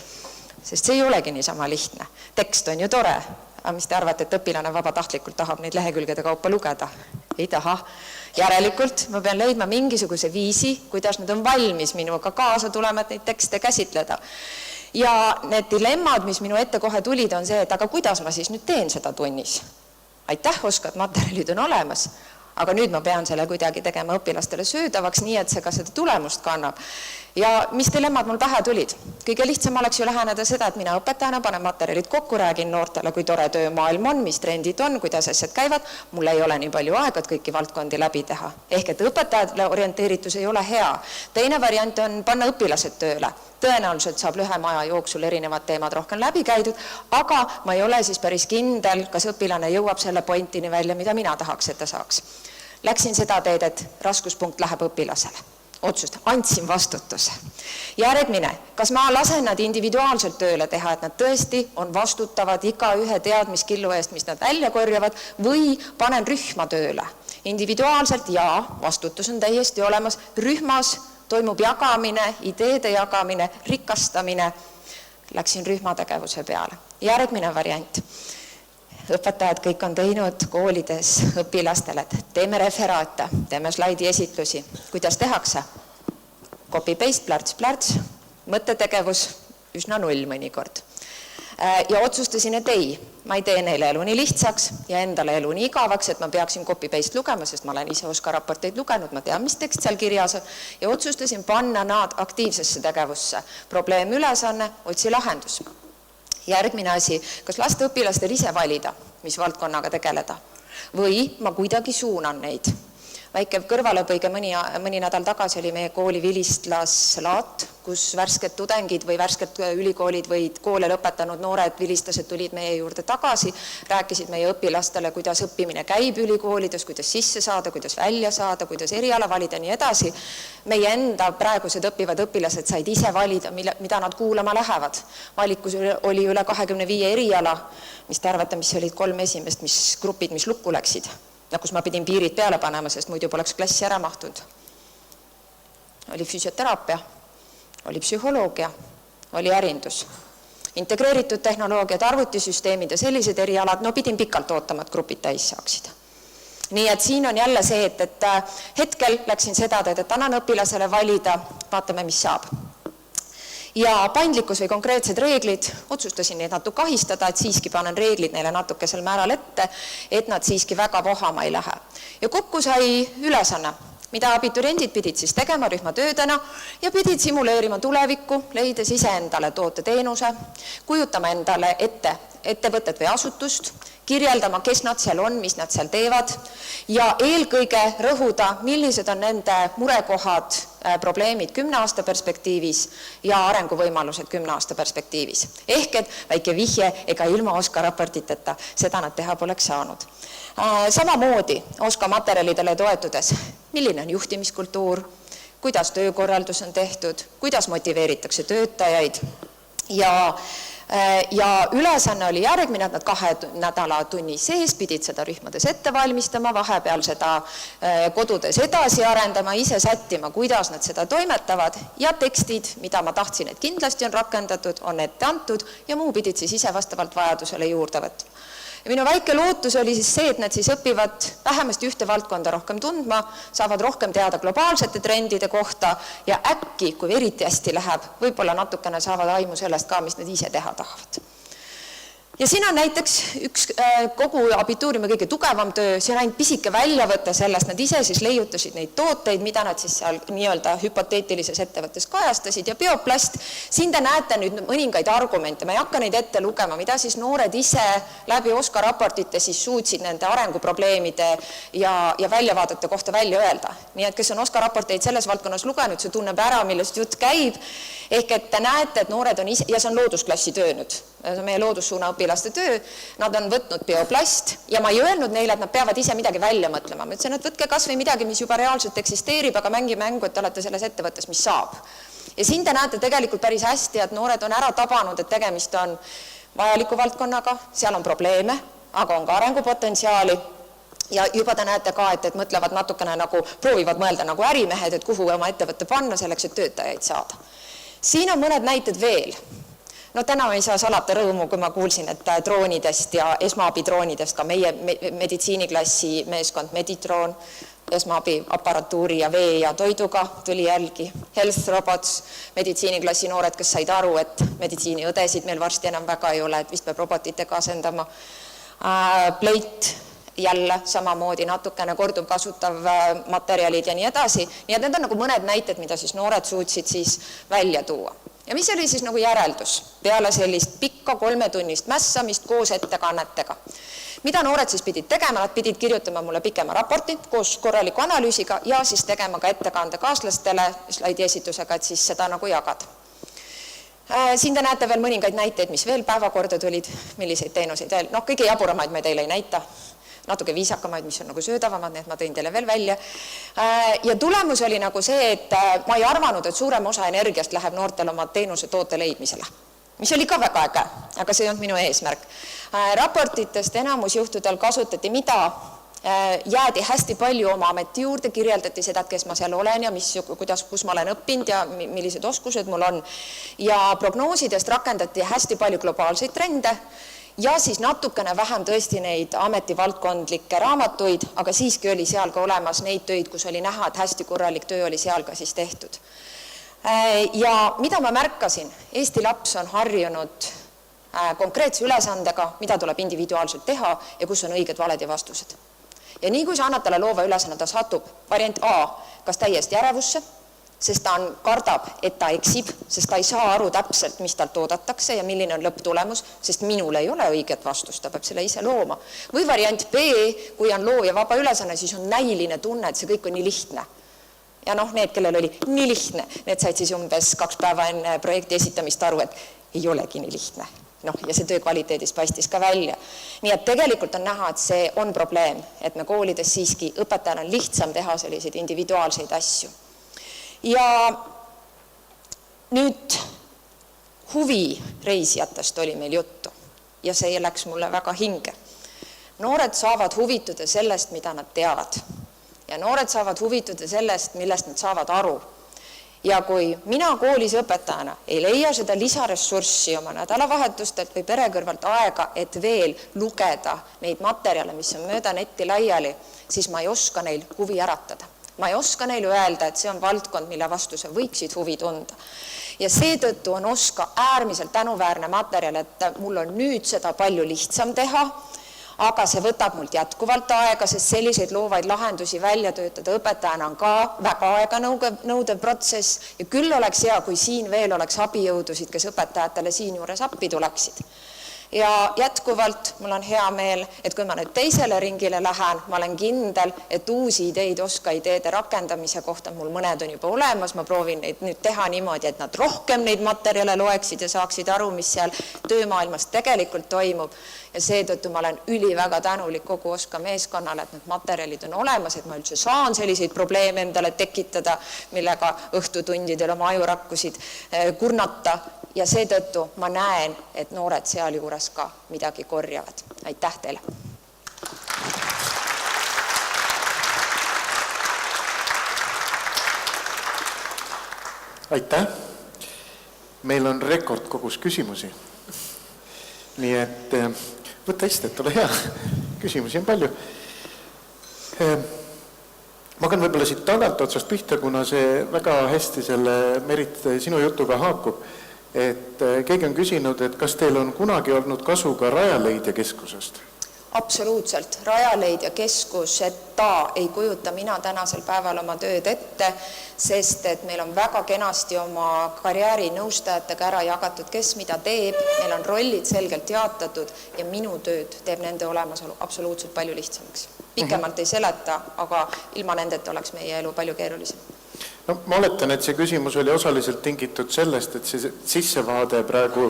Sest see ei olegi niisama lihtne. Tekst on ju tore, aga mis te arvate, et õpilane vabatahtlikult tahab neid lehekülgede kaupa lugeda? Ei taha. Järelikult ma pean leidma mingisuguse viisi, kuidas nad on valmis minuga kaasa tulema, et neid tekste käsitleda. Ja need dilemmad, mis minu ette kohe tulid, on see, et aga kuidas ma siis nüüd teen seda tunnis? Aitäh, oskad, materjalid on olemas, aga nüüd ma pean selle kuidagi tegema õpilastele söödavaks, nii et see ka seda tulemust kannab. Ja mis dilemmad mul pähe tulid? Kõige lihtsam oleks ju läheneda seda, et mina õpetajana panen materjalid kokku, räägin noortele, kui tore töömaailm on, mis trendid on, kuidas asjad käivad. Mul ei ole nii palju aega, et kõiki valdkondi läbi teha. Ehk et õpetajatele orienteeritus ei ole hea. Teine variant on panna õpilased tööle. Tõenäoliselt saab lühema aja jooksul erinevad teemad rohkem läbi käidud, aga ma ei ole siis päris kindel, kas õpilane jõuab selle pointini välja, mida mina tahaks, et ta saaks. Läksin seda teed, et raskuspunkt läheb õpilasele. Otsust, andsin vastutuse. Järgmine, kas ma lasen nad individuaalselt tööle teha, et nad tõesti on vastutavad iga ühe teadmiskillu eest, mis nad välja korjavad, või panen rühma tööle. Individuaalselt ja vastutus on täiesti olemas. Rühmas toimub jagamine, ideede jagamine, rikastamine. Läksin rühmategevuse peale. Järgmine variant. Õpetajad kõik on teinud koolides õpilastele, et teeme referaate, teeme slaidi esitlusi. Kuidas tehakse? Copy-paste, plärts, mõttetegevus, üsna null mõnikord. Ja otsustasin, et ei, ma ei tee neile elu nii lihtsaks ja endale elu nii igavaks, et ma peaksin copy-paste lugema, sest ma olen ise Oska raporteid lugenud, ma tean, mis tekst seal kirjas on, ja otsustasin panna nad aktiivsesse tegevusse. Probleem ülesanne, otsi lahendus. Järgmine asi, kas lasta õpilastel ise valida, mis valdkonnaga tegeleda, või ma kuidagi suunan neid. Väike kõrvalepõige mõni nädal tagasi oli meie kooli vilistlaslaat, kus värsked tudengid või värsked ülikoolid või koole lõpetanud noored vilistlased tulid meie juurde tagasi, rääkisid meie õpilastele, kuidas õppimine käib ülikoolides, kuidas sisse saada, kuidas välja saada, kuidas eriala valida ja nii edasi. Meie enda praegused õppivad õpilased said ise valida, mida nad kuulama lähevad. Valikus oli üle 25 eriala, mis te arvate, mis olid 3 esimest, mis grupid, mis lukku läksid. Kus ma pidin piirid peale panema, sest muidu poleks klassi ära mahtunud. Oli füsioteraapia, oli psühholoogia, oli ärindus, integreeritud tehnoloogiad, arvutisüsteemid ja sellised erialad, no pidin pikalt ootama, et grupid täis saaksid. Nii et siin on jälle see, et hetkel läksin seda, et annan õpilasele valida, vaatame, mis saab. Ja paindlikkus või konkreetsed reeglid, otsustasin neid natuke ahistada, et siiski panen reeglid neile natukesel määral ette, et nad siiski väga vohama ei lähe. Ja kokku sai ülesanne, mida abituriendid pidid siis tegema rühmatöödena ja pidid simuleerima tulevikku, leides iseendale toote teenuse, kujutama endale ette ettevõtet või asutust, kirjeldama, kes nad seal on, mis nad seal teevad ja eelkõige rõhuda, millised on nende murekohad, probleemid 10 aasta perspektiivis ja arenguvõimalused 10 aasta perspektiivis. Ehk et väike vihje, ega ilma OSKA raportiteta seda nad teha poleks saanud. Samamoodi OSKA materjalidele toetudes, milline on juhtimiskultuur, kuidas töökorraldus on tehtud, kuidas motiveeritakse töötajaid ja ülesanne oli järgmine, et nad 2 nädalatunni sees pidid seda rühmades ette valmistama, vahepeal seda kodudes edasi arendama, ise sättima, kuidas nad seda toimetavad ja tekstid, mida ma tahtsin, et kindlasti on rakendatud, on ette antud ja muu pidid siis ise vastavalt vajadusele juurde võtma. Ja minu väike lootus oli siis see, et nad siis õpivad vähemasti ühte valdkonda rohkem tundma, saavad rohkem teada globaalsete trendide kohta ja äkki, kui eriti hästi läheb, võib-olla natukene saavad aimu sellest ka, mis nad ise teha tahavad. Ja siin on näiteks üks kogu abituuriumi kõige tugevam töö, see on ainult pisike väljavõte sellest, nad ise siis leiutasid neid tooteid, mida nad siis seal nii-öelda hüpoteetilises ettevõttes kajastasid ja bioplast, siin te näete nüüd mõningaid argumente, ma ei hakka neid ette lugema, mida siis noored ise läbi OSKA raportite siis suutsid nende arenguprobleemide ja väljavaadete kohta välja öelda. Nii et kes on OSKA raporteid selles valdkonnas lugenud, see tunneb ära, millest jutt käib, ehk et te näete, et noored on ise, ja see on loodusklassi töö nüüd, see on meie loodussuuna õpilaste töö, nad on võtnud bioplast ja ma ei öelnud neile, et nad peavad ise midagi välja mõtlema, ma ütlesin, et võtke kas või midagi, mis juba reaalselt eksisteerib, aga mängi mängu, et te olete selles ettevõttes, mis saab. Ja siin te näete tegelikult päris hästi, et noored on ära tabanud, et tegemist on vajaliku valdkonnaga, seal on probleeme, aga on ka arengupotentsiaali. Ja juba te näete ka, et mõtlevad natukene nagu, proovivad mõelda nagu ärimehed, et kuhu oma ettevõtte panna selleks, et töötajaid saada. Siin on mõned näited veel. No täna ei saa salata rõõmu, kui ma kuulsin, et droonidest ja esmaabidroonidest ka meie meditsiiniklassi meeskond Medidroon, esmaabi aparatuuri ja vee ja toiduga tuli jälgi. Health Robots, meditsiiniklassi noored, kes said aru, et meditsiiniõdesid meil varsti enam väga ei ole, et vist peab robotitega asendama. Plate jälle samamoodi natukene korduvkasutav materjalid ja nii edasi. Nii et need on nagu mõned näited, mida siis noored suutsid siis välja tuua. Ja mis oli siis nagu järeldus peale sellist pikka 3-tunnist mässamist koos ettekannetega? Mida noored siis pidid tegema? Nad pidid kirjutama mulle pikema raporti koos korraliku analüüsiga ja siis tegema ka ettekande kaaslastele slaidi esitusega, et siis seda nagu jagada. Siin te näete veel mõningaid näiteid, mis veel päevakorda tulid, milliseid teenuseid veel. No kõige jaburamaid ma teile ei näita. Natuke viisakamaid, mis on nagu söödavamad, need ma tõin teile veel välja. Ja tulemus oli nagu see, et ma ei arvanud, et suurem osa energiast läheb noortel oma teenuse toote leidmisele, mis oli ka väga äge, aga see on minu eesmärk. Raportitest enamusjuhtudel kasutati, mida jäädi hästi palju oma ameti juurde, kirjeldati seda, kes ma seal olen ja kus ma olen õppinud ja millised oskused mul on. Ja prognoosidest rakendati hästi palju globaalseid trende, ja siis natukene vähem tõesti neid ametivaldkondlikke raamatuid, aga siiski oli seal ka olemas neid töid, kus oli näha, et hästi korralik töö oli seal ka siis tehtud. Ja mida ma märkasin? Eesti laps on harjunud konkreetse ülesandega, mida tuleb individuaalselt teha ja kus on õiged valed ja vastused. Ja nii kui sa annad talle loova ülesanne, ta satub variant A, kas täiesti ärevusse, sest ta kardab, et ta eksib, sest ta ei saa aru täpselt, mis talt oodatakse ja milline on lõpptulemus, sest minul ei ole õiget vastust, ta peab selle ise looma. Või variant B, kui on loo ja vaba ülesanne, siis on näiline tunne, et see kõik on nii lihtne. Ja need, kellel oli nii lihtne, need said siis umbes 2 päeva enne projekti esitamist aru, et ei olegi nii lihtne. Ja see töö kvaliteedis paistis ka välja. Nii et tegelikult on näha, et see on probleem, et me koolides siiski õpetajal on lihtsam teha selliseid individuaalseid asju. Ja nüüd huvi reisijatest oli meil juttu ja see läks mulle väga hinge. Noored saavad huvituda sellest, mida nad teavad ja noored saavad huvituda sellest, millest nad saavad aru. Ja kui mina koolis õpetajana ei leia seda lisaressurssi oma nädalavahetustelt või pere kõrvalt aega, et veel lugeda neid materjale, mis on mööda netti laiali, siis ma ei oska neil huvi äratada. Ma ei oska neile öelda, et see on valdkond, mille vastu sa võiksid huvi tunda. Ja seetõttu on OSKA äärmiselt tänuväärne materjal, et mul on nüüd seda palju lihtsam teha, aga see võtab mult jätkuvalt aega, sest selliseid loovaid lahendusi välja töötada õpetajana on ka väga aega nõudev protsess ja küll oleks hea, kui siin veel oleks abijõudusid, kes õpetajatele siin juures appi tuleksid. Ja jätkuvalt mul on hea meel, et kui ma nüüd teisele ringile lähen, ma olen kindel, et uusi ideid OSKA ideede rakendamise kohta, mul mõned on juba olemas, ma proovin neid nüüd teha niimoodi, et nad rohkem neid materjale loeksid ja saaksid aru, mis seal töömaailmas tegelikult toimub. Ja seetõttu ma olen väga tänulik kogu OSKA meeskonnale, et need materjalid on olemas, et ma üldse saan selliseid probleeme endale tekitada, millega õhtutundidel oma ajurakkusid kurnata. Ja seetõttu ma näen, et noored seal juures ka midagi korjavad. Aitäh teile! Aitäh! Meil on rekord kogus küsimusi. Nii et võta hästi, et ole hea. Küsimusi on palju. Ma hakkan võib-olla siit tagant otsast pihta, kuna see väga hästi selle Merit sinu jutuga haakub. Et keegi on küsinud, et kas teil on kunagi olnud kasu ka Rajaleidja keskusest? Absoluutselt. Rajaleidja keskus, et ta ei kujuta mina tänasel päeval oma tööd ette, sest et meil on väga kenasti oma karjääri nõustajatega ära jagatud, kes mida teeb, meil on rollid selgelt jaotatud ja minu tööd teeb nende olemasolu absoluutselt palju lihtsamaks. Pikemalt ei seleta, aga ilma nendeta oleks meie elu palju keerulisem. No, ma oletan, et see küsimus oli osaliselt tingitud sellest, et see sissevaade praegu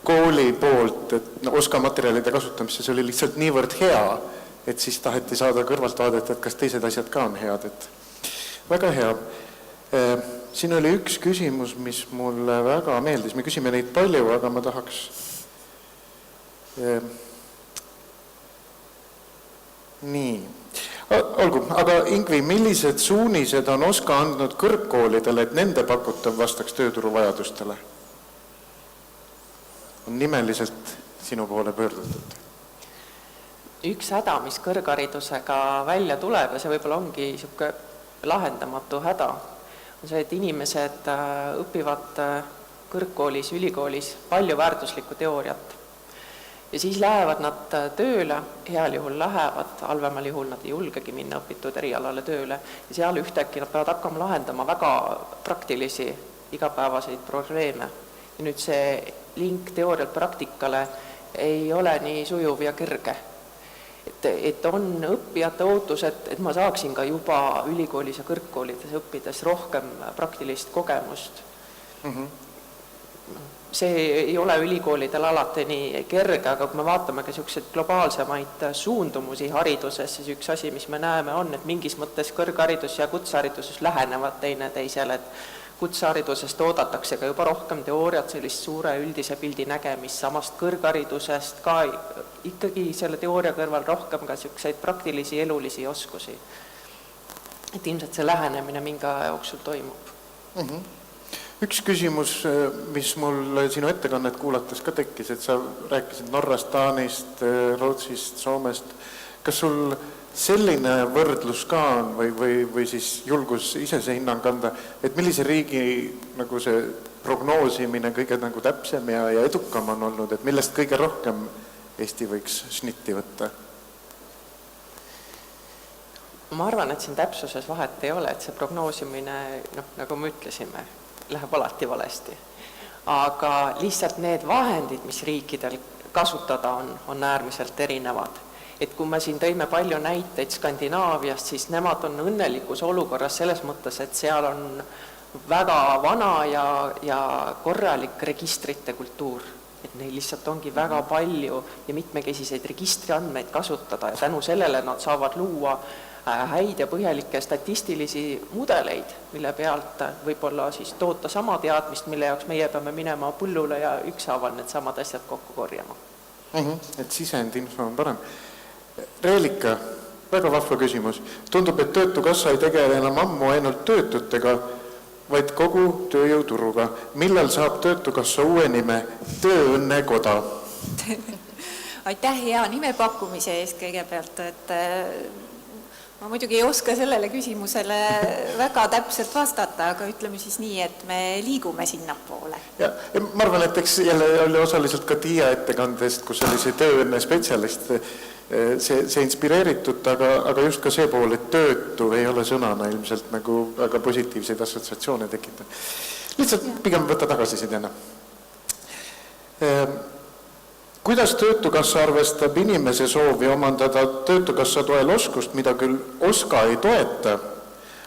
kooli poolt, et OSKA materjalide kasutamisse, see oli lihtsalt niivõrd hea, et siis taheti saada kõrvalt vaadata, et kas teised asjad ka on head. Et väga hea. Siin oli üks küsimus, mis mulle väga meeldis. Me küsime neid palju, aga ma tahaks... Nii. Olgu, aga Ingvi, millised suunised on OSKA andnud kõrgkoolidele, et nende pakutav vastaks tööturu vajadustele? On nimeliselt sinu poole pöördutud? Üks häda, mis kõrgharidusega välja tuleb, ja see võib-olla ongi niisugune lahendamatu häda, on see, et inimesed õpivad kõrgkoolis, ülikoolis palju väärtuslikku teooriat. Ja siis lähevad nad tööle, heal juhul lähevad, halvemal juhul nad ei julgegi minna õpitud erialale tööle ja seal ühtäkki nad peavad hakkama lahendama väga praktilisi igapäevaseid probleeme. Ja nüüd see link teoorialt praktikale ei ole nii sujuv ja kerge. Et on õppijate ootus, et ma saaksin ka juba ülikoolis ja kõrgkoolides õppides rohkem praktilist kogemust. See ei ole ülikoolidel alati nii kerge, aga kui me vaatame ka niisuguseid globaalsemaid suundumusi hariduses, siis üks asi, mis me näeme, on, et mingis mõttes kõrgharidus ja kutsehariduses lähenevad teineteisele, et kutseharidusest oodatakse ka juba rohkem teooriat, sellist suure üldise pildi nägemist, samast kõrgharidusest ka ikkagi selle teooria kõrval rohkem ka niisuguseid praktilisi elulisi oskusi. Et ilmselt see lähenemine mingi aja jooksul toimub. Üks küsimus, mis mul sinu ettekannet kuulates ka tekkis, et sa rääkisid Norrast, Taanist, Rootsist, Soomest. Kas sul selline võrdlus ka on või siis julgus ise see hinnang anda, et millise riigi nagu see prognoosimine kõige nagu täpsem ja edukam on olnud, et millest kõige rohkem Eesti võiks šnitti võtta? Ma arvan, et siin täpsuses vahet ei ole, et see prognoosimine, nagu me ütlesime, läheb alati valesti. Aga lihtsalt need vahendid, mis riikidel kasutada on äärmiselt erinevad. Et kui me siin tõime palju näiteid Skandinaaviast, siis nemad on õnnelikus olukorras selles mõttes, et seal on väga vana ja korralik registrite kultuur. Et neil lihtsalt ongi väga palju ja mitmekesiseid registriandmeid kasutada ja tänu sellele nad saavad luua häid ja põhjalikke statistilisi mudeleid, mille pealt võib-olla siis toota sama teadmist, mille jaoks meie peame minema põllule ja ükshaaval need samad asjad kokku korjama. Et sisend info on parem. Reelika, väga vahva küsimus. Tundub, et Töötukassa ei tegele enam ammu ainult töötutega, vaid kogu tööjõuturuga. Millal saab Töötukassa uue nime Tööõnnekoda? Aitäh hea nime pakkumise eest kõigepealt, et ma muidugi ei oska sellele küsimusele väga täpselt vastata, aga ütleme siis nii, et me liigume sinna poole. Ja ma arvan, et eks jälle oli osaliselt ka Tiia ettekandest, kus oli see tööõnne spetsialist, see inspireeritud, aga just ka see pool, et töötu ei ole sõnana ilmselt nagu väga positiivseid assotsiatsioone tekitab. Lihtsalt pigem võtta tagasi sidena. Kuidas Töötukassa arvestab inimese soovi omandada Töötukassa toel oskust, mida küll OSKA ei toeta,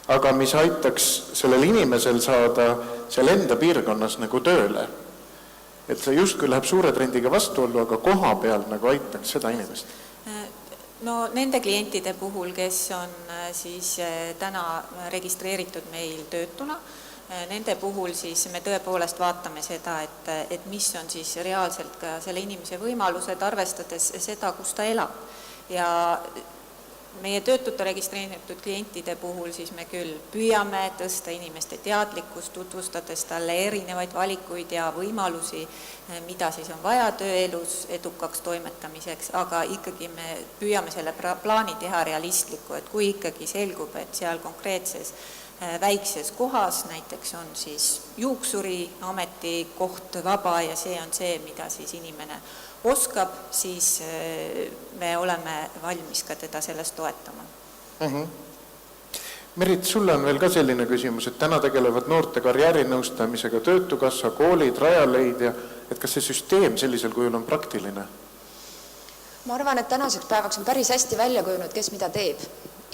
aga mis aitaks sellel inimesel saada seal enda piirkonnas nagu tööle? Et see justkui läheb suure trendiga vastuollu, aga koha peal nagu aitaks seda inimest. No nende klientide puhul, kes on siis täna registreeritud meil töötuna, nende puhul siis me tõepoolest vaatame seda, et mis on siis reaalselt ka selle inimese võimalused, arvestades seda, kus ta elab. Ja meie töötute registreeritud klientide puhul siis me küll püüame tõsta inimeste teadlikkust, tutvustades talle erinevaid valikuid ja võimalusi, mida siis on vaja tööelus edukaks toimetamiseks, aga ikkagi me püüame selle plaani teha realistliku, et kui ikkagi selgub, et seal konkreetses väikses kohas näiteks on siis juuksuri ametikoht vaba ja see on see, mida siis inimene oskab, siis me oleme valmis ka teda sellest toetama. Merit, sulle on veel ka selline küsimus, et täna tegelevad noorte karjäärinõustamisega Töötukassa, koolid, Rajaleidja, et kas see süsteem sellisel kujul on praktiline? Ma arvan, et tänaseks päevaks on päris hästi välja kujunud, kes mida teeb.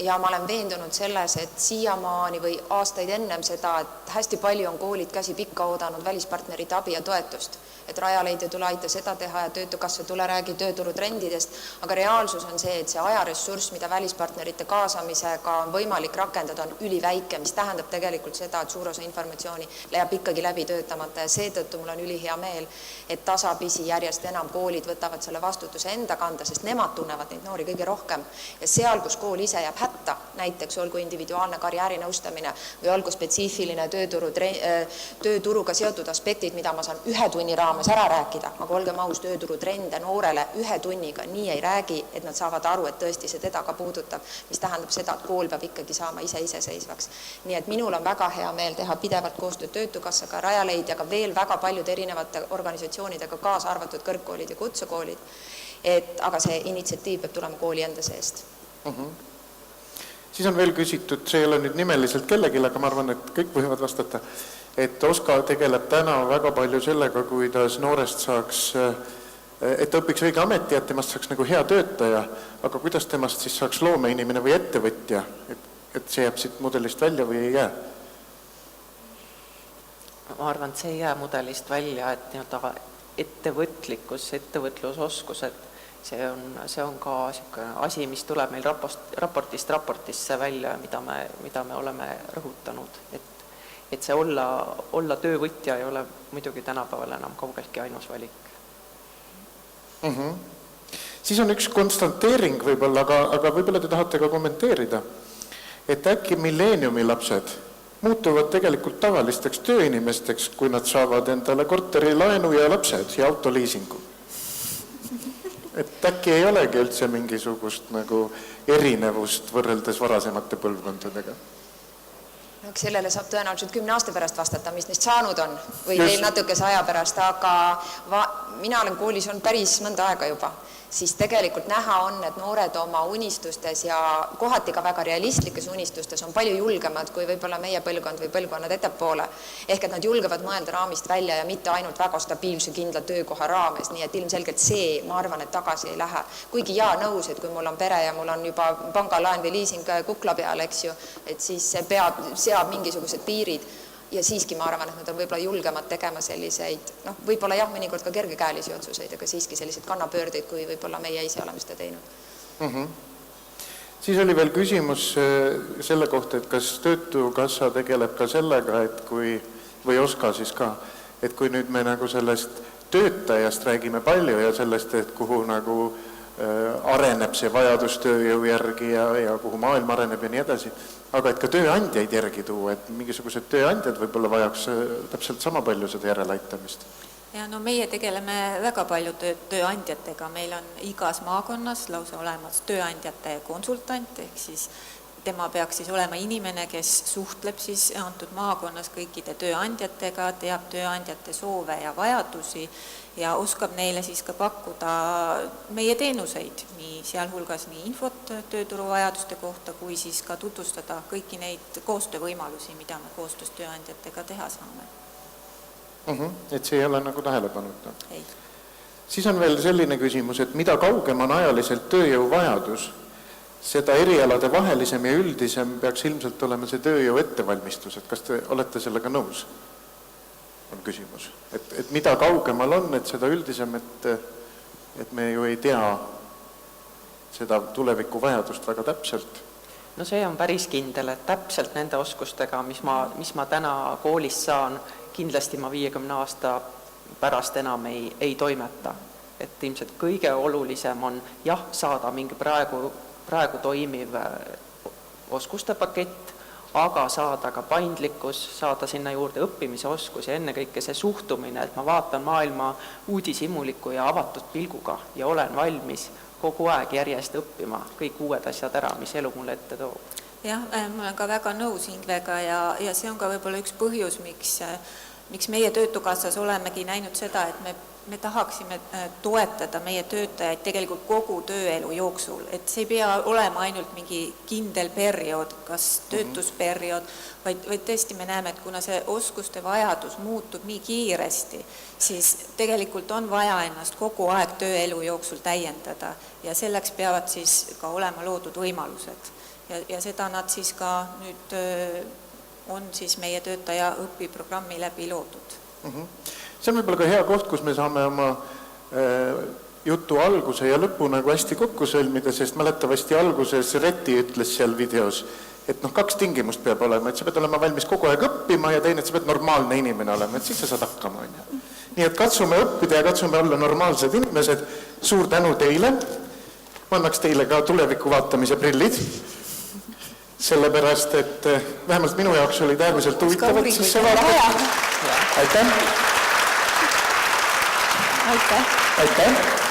Ja ma olen veendunud selles, et siiamaani või aastaid ennem seda, et hästi palju on koolid käsi pikka oodanud välispartnerite abi ja toetust. Et Rajaleidja tule aita seda teha ja Töötukassa tule räägi tööturutrendidest, aga reaalsus on see, et see ajaressurss, mida välispartnerite kaasamisega on võimalik rakendada, on üliväike, mis tähendab tegelikult seda, et suur osa informatsiooni läheb ikkagi läbi töötamata ja seetõttu mul on ülihea meel, et tasapisi järjest enam koolid võtavad selle vastutuse enda kanda, sest nemad tunnevad neid noori kõige rohkem. Ja seal, kus kool ise jääb hätta, näiteks olgu individuaalne karjäärinõustamine või olgu spetsiifiline tööturuga seotud aspektid, mida ma saan 1 tunni raames ära rääkida, aga olgem aus, tööturu trende noorele 1 tunniga nii ei räägi, et nad saavad aru, et tõesti see teda ka puudutab, mis tähendab seda, et kool peab ikkagi saama iseseisvaks. Nii et minul on väga hea meel teha pidevalt koostööd Töötukassaga, Rajaleidjaga, veel väga paljude erinevate organisatsioonidega, kaasa arvatud kõrgkoolid ja kutsekoolid, aga see initsiatiiv peab tulema kooli enda seest. Siis on veel küsitud, see ei ole nüüd nimeliselt kellelgi, aga ma arvan, et kõik võivad vastata, et OSKA tegeleb täna väga palju sellega, kuidas noorest saaks, et ta õpiks õige ameti, et temast saaks nagu hea töötaja, aga kuidas temast siis saaks loomeinimene või ettevõtja, et see jääb siit mudelist välja või ei jää? Ma arvan, et see ei jää mudelist välja, et ettevõtlikkus, ettevõtlusoskused, see on ka asi, mis tuleb meil raportist raportisse välja, mida me oleme rõhutanud, et see olla töövõtja ei ole muidugi tänapäeval enam kaugeltki ainus valik. Siis on üks konstanteering võib-olla, aga võib-olla te tahate ka kommenteerida, et äkki milleeniumi lapsed muutuvad tegelikult tavalisteks tööinimesteks, kui nad saavad endale korterilaenu ja lapsed ja autoliisingu. Et äkki ei olegi üldse mingisugust nagu erinevust võrreldes varasemate põlvkondadega? Sellele saab tõenäoliselt 10 aasta pärast vastata, mis neist saanud on, või veel natukese aja pärast, aga mina olen koolis olnud päris mõnda aega juba, siis tegelikult näha on, et noored oma unistustes ja kohati ka väga realistlikes unistustes on palju julgemad kui võib-olla meie põlvkond või põlvkonnad ettepoole. Ehk et nad julgevad mõelda raamist välja ja mitte ainult väga stabiilse kindla töökoha raames, nii et ilmselgelt see, ma arvan, et tagasi ei lähe. Kuigi nõus, et kui mul on pere ja mul on juba pangalaen või liising kukla peal, eks ju, et siis see seab mingisugused piirid. Ja siiski ma arvan, et nad on võib-olla julgemad tegema selliseid, võib-olla mõnikord ka kergekäelisi otsuseid, aga siiski selliseid kannapöördeid, kui võib-olla meie ise oleme seda teinud. Siis oli veel küsimus selle kohta, et kas Töötukassa tegeleb ka sellega, et või OSKA siis ka, et kui nüüd me nagu sellest töötajast räägime palju ja sellest, et kuhu nagu areneb see vajadus tööjõu järgi ja kuhu maailm areneb ja nii edasi, aga et ka tööandjaid järgi tuua, et mingisugused tööandjad võib-olla vajaks täpselt sama palju seda järeleaitamist. Ja meie tegeleme väga palju tööandjatega, meil on igas maakonnas lausa olemas tööandjate konsultant, ehk siis tema peaks siis olema inimene, kes suhtleb siis antud maakonnas kõikide tööandjatega, teab tööandjate soove ja vajadusi ja oskab neile siis ka pakkuda meie teenuseid, sealhulgas nii infot tööturu vajaduste kohta, kui siis ka tutvustada kõiki neid koostöövõimalusi, mida me koostöös tööandjatega teha saame. Et see ei ole nagu tähelepanuta? Ei. Siis on veel selline küsimus, et mida kaugem on ajaliselt tööjõu vajadus, seda erialade vahelisem ja üldisem peaks ilmselt olema see tööjõu ettevalmistus. Et kas te olete sellega nõus? On küsimus. Et mida kaugemal on, et seda üldisem, et me ju ei tea seda tuleviku vajadust väga täpselt. No see on päris kindel, et täpselt nende oskustega, mis ma täna koolis saan, kindlasti ma 50 aasta pärast enam ei toimeta. Et ilmselt kõige olulisem on saada mingi praegu toimiv oskuste pakett, aga saada ka paindlikkus, saada sinna juurde õppimise oskus ja ennekõike see suhtumine, et ma vaatan maailma uudishimuliku ja avatud pilguga ja olen valmis kogu aeg järjest õppima kõik uued asjad ära, mis elu mulle ette toob. Jah, ma olen ka väga nõus Ingvega ja see on ka võib-olla üks põhjus, miks meie Töötukassas olemegi näinud seda, et me tahaksime toetada meie töötajaid tegelikult kogu tööelu jooksul, et see ei pea olema ainult mingi kindel periood, kas töötusperiood, vaid tõesti me näeme, et kuna see oskuste vajadus muutub nii kiiresti, siis tegelikult on vaja ennast kogu aeg tööelu jooksul täiendada ja selleks peavad siis ka olema loodud võimalused. Ja seda nad siis ka nüüd on siis meie töötaja õpiprogrammi läbi loodud. See on võib-olla ka hea koht, kus me saame oma jutu alguse ja lõpu nagu hästi kokku sõlmida, sest mäletavasti alguses Reti ütles seal videos, et 2 tingimust peab olema, et sa pead olema valmis kogu aeg õppima ja teine, et sa pead normaalne inimene olema, et siis sa saad hakkama. Nii et katsume õppida ja katsume olla normaalsed inimesed. Suur tänu teile. Ma annaks teile ka tuleviku vaatamise prillid. Sellepärast, et vähemalt minu jaoks olid äärmiselt huvitavad sissevaatad. Aitäh! Aitäh! Aitäh!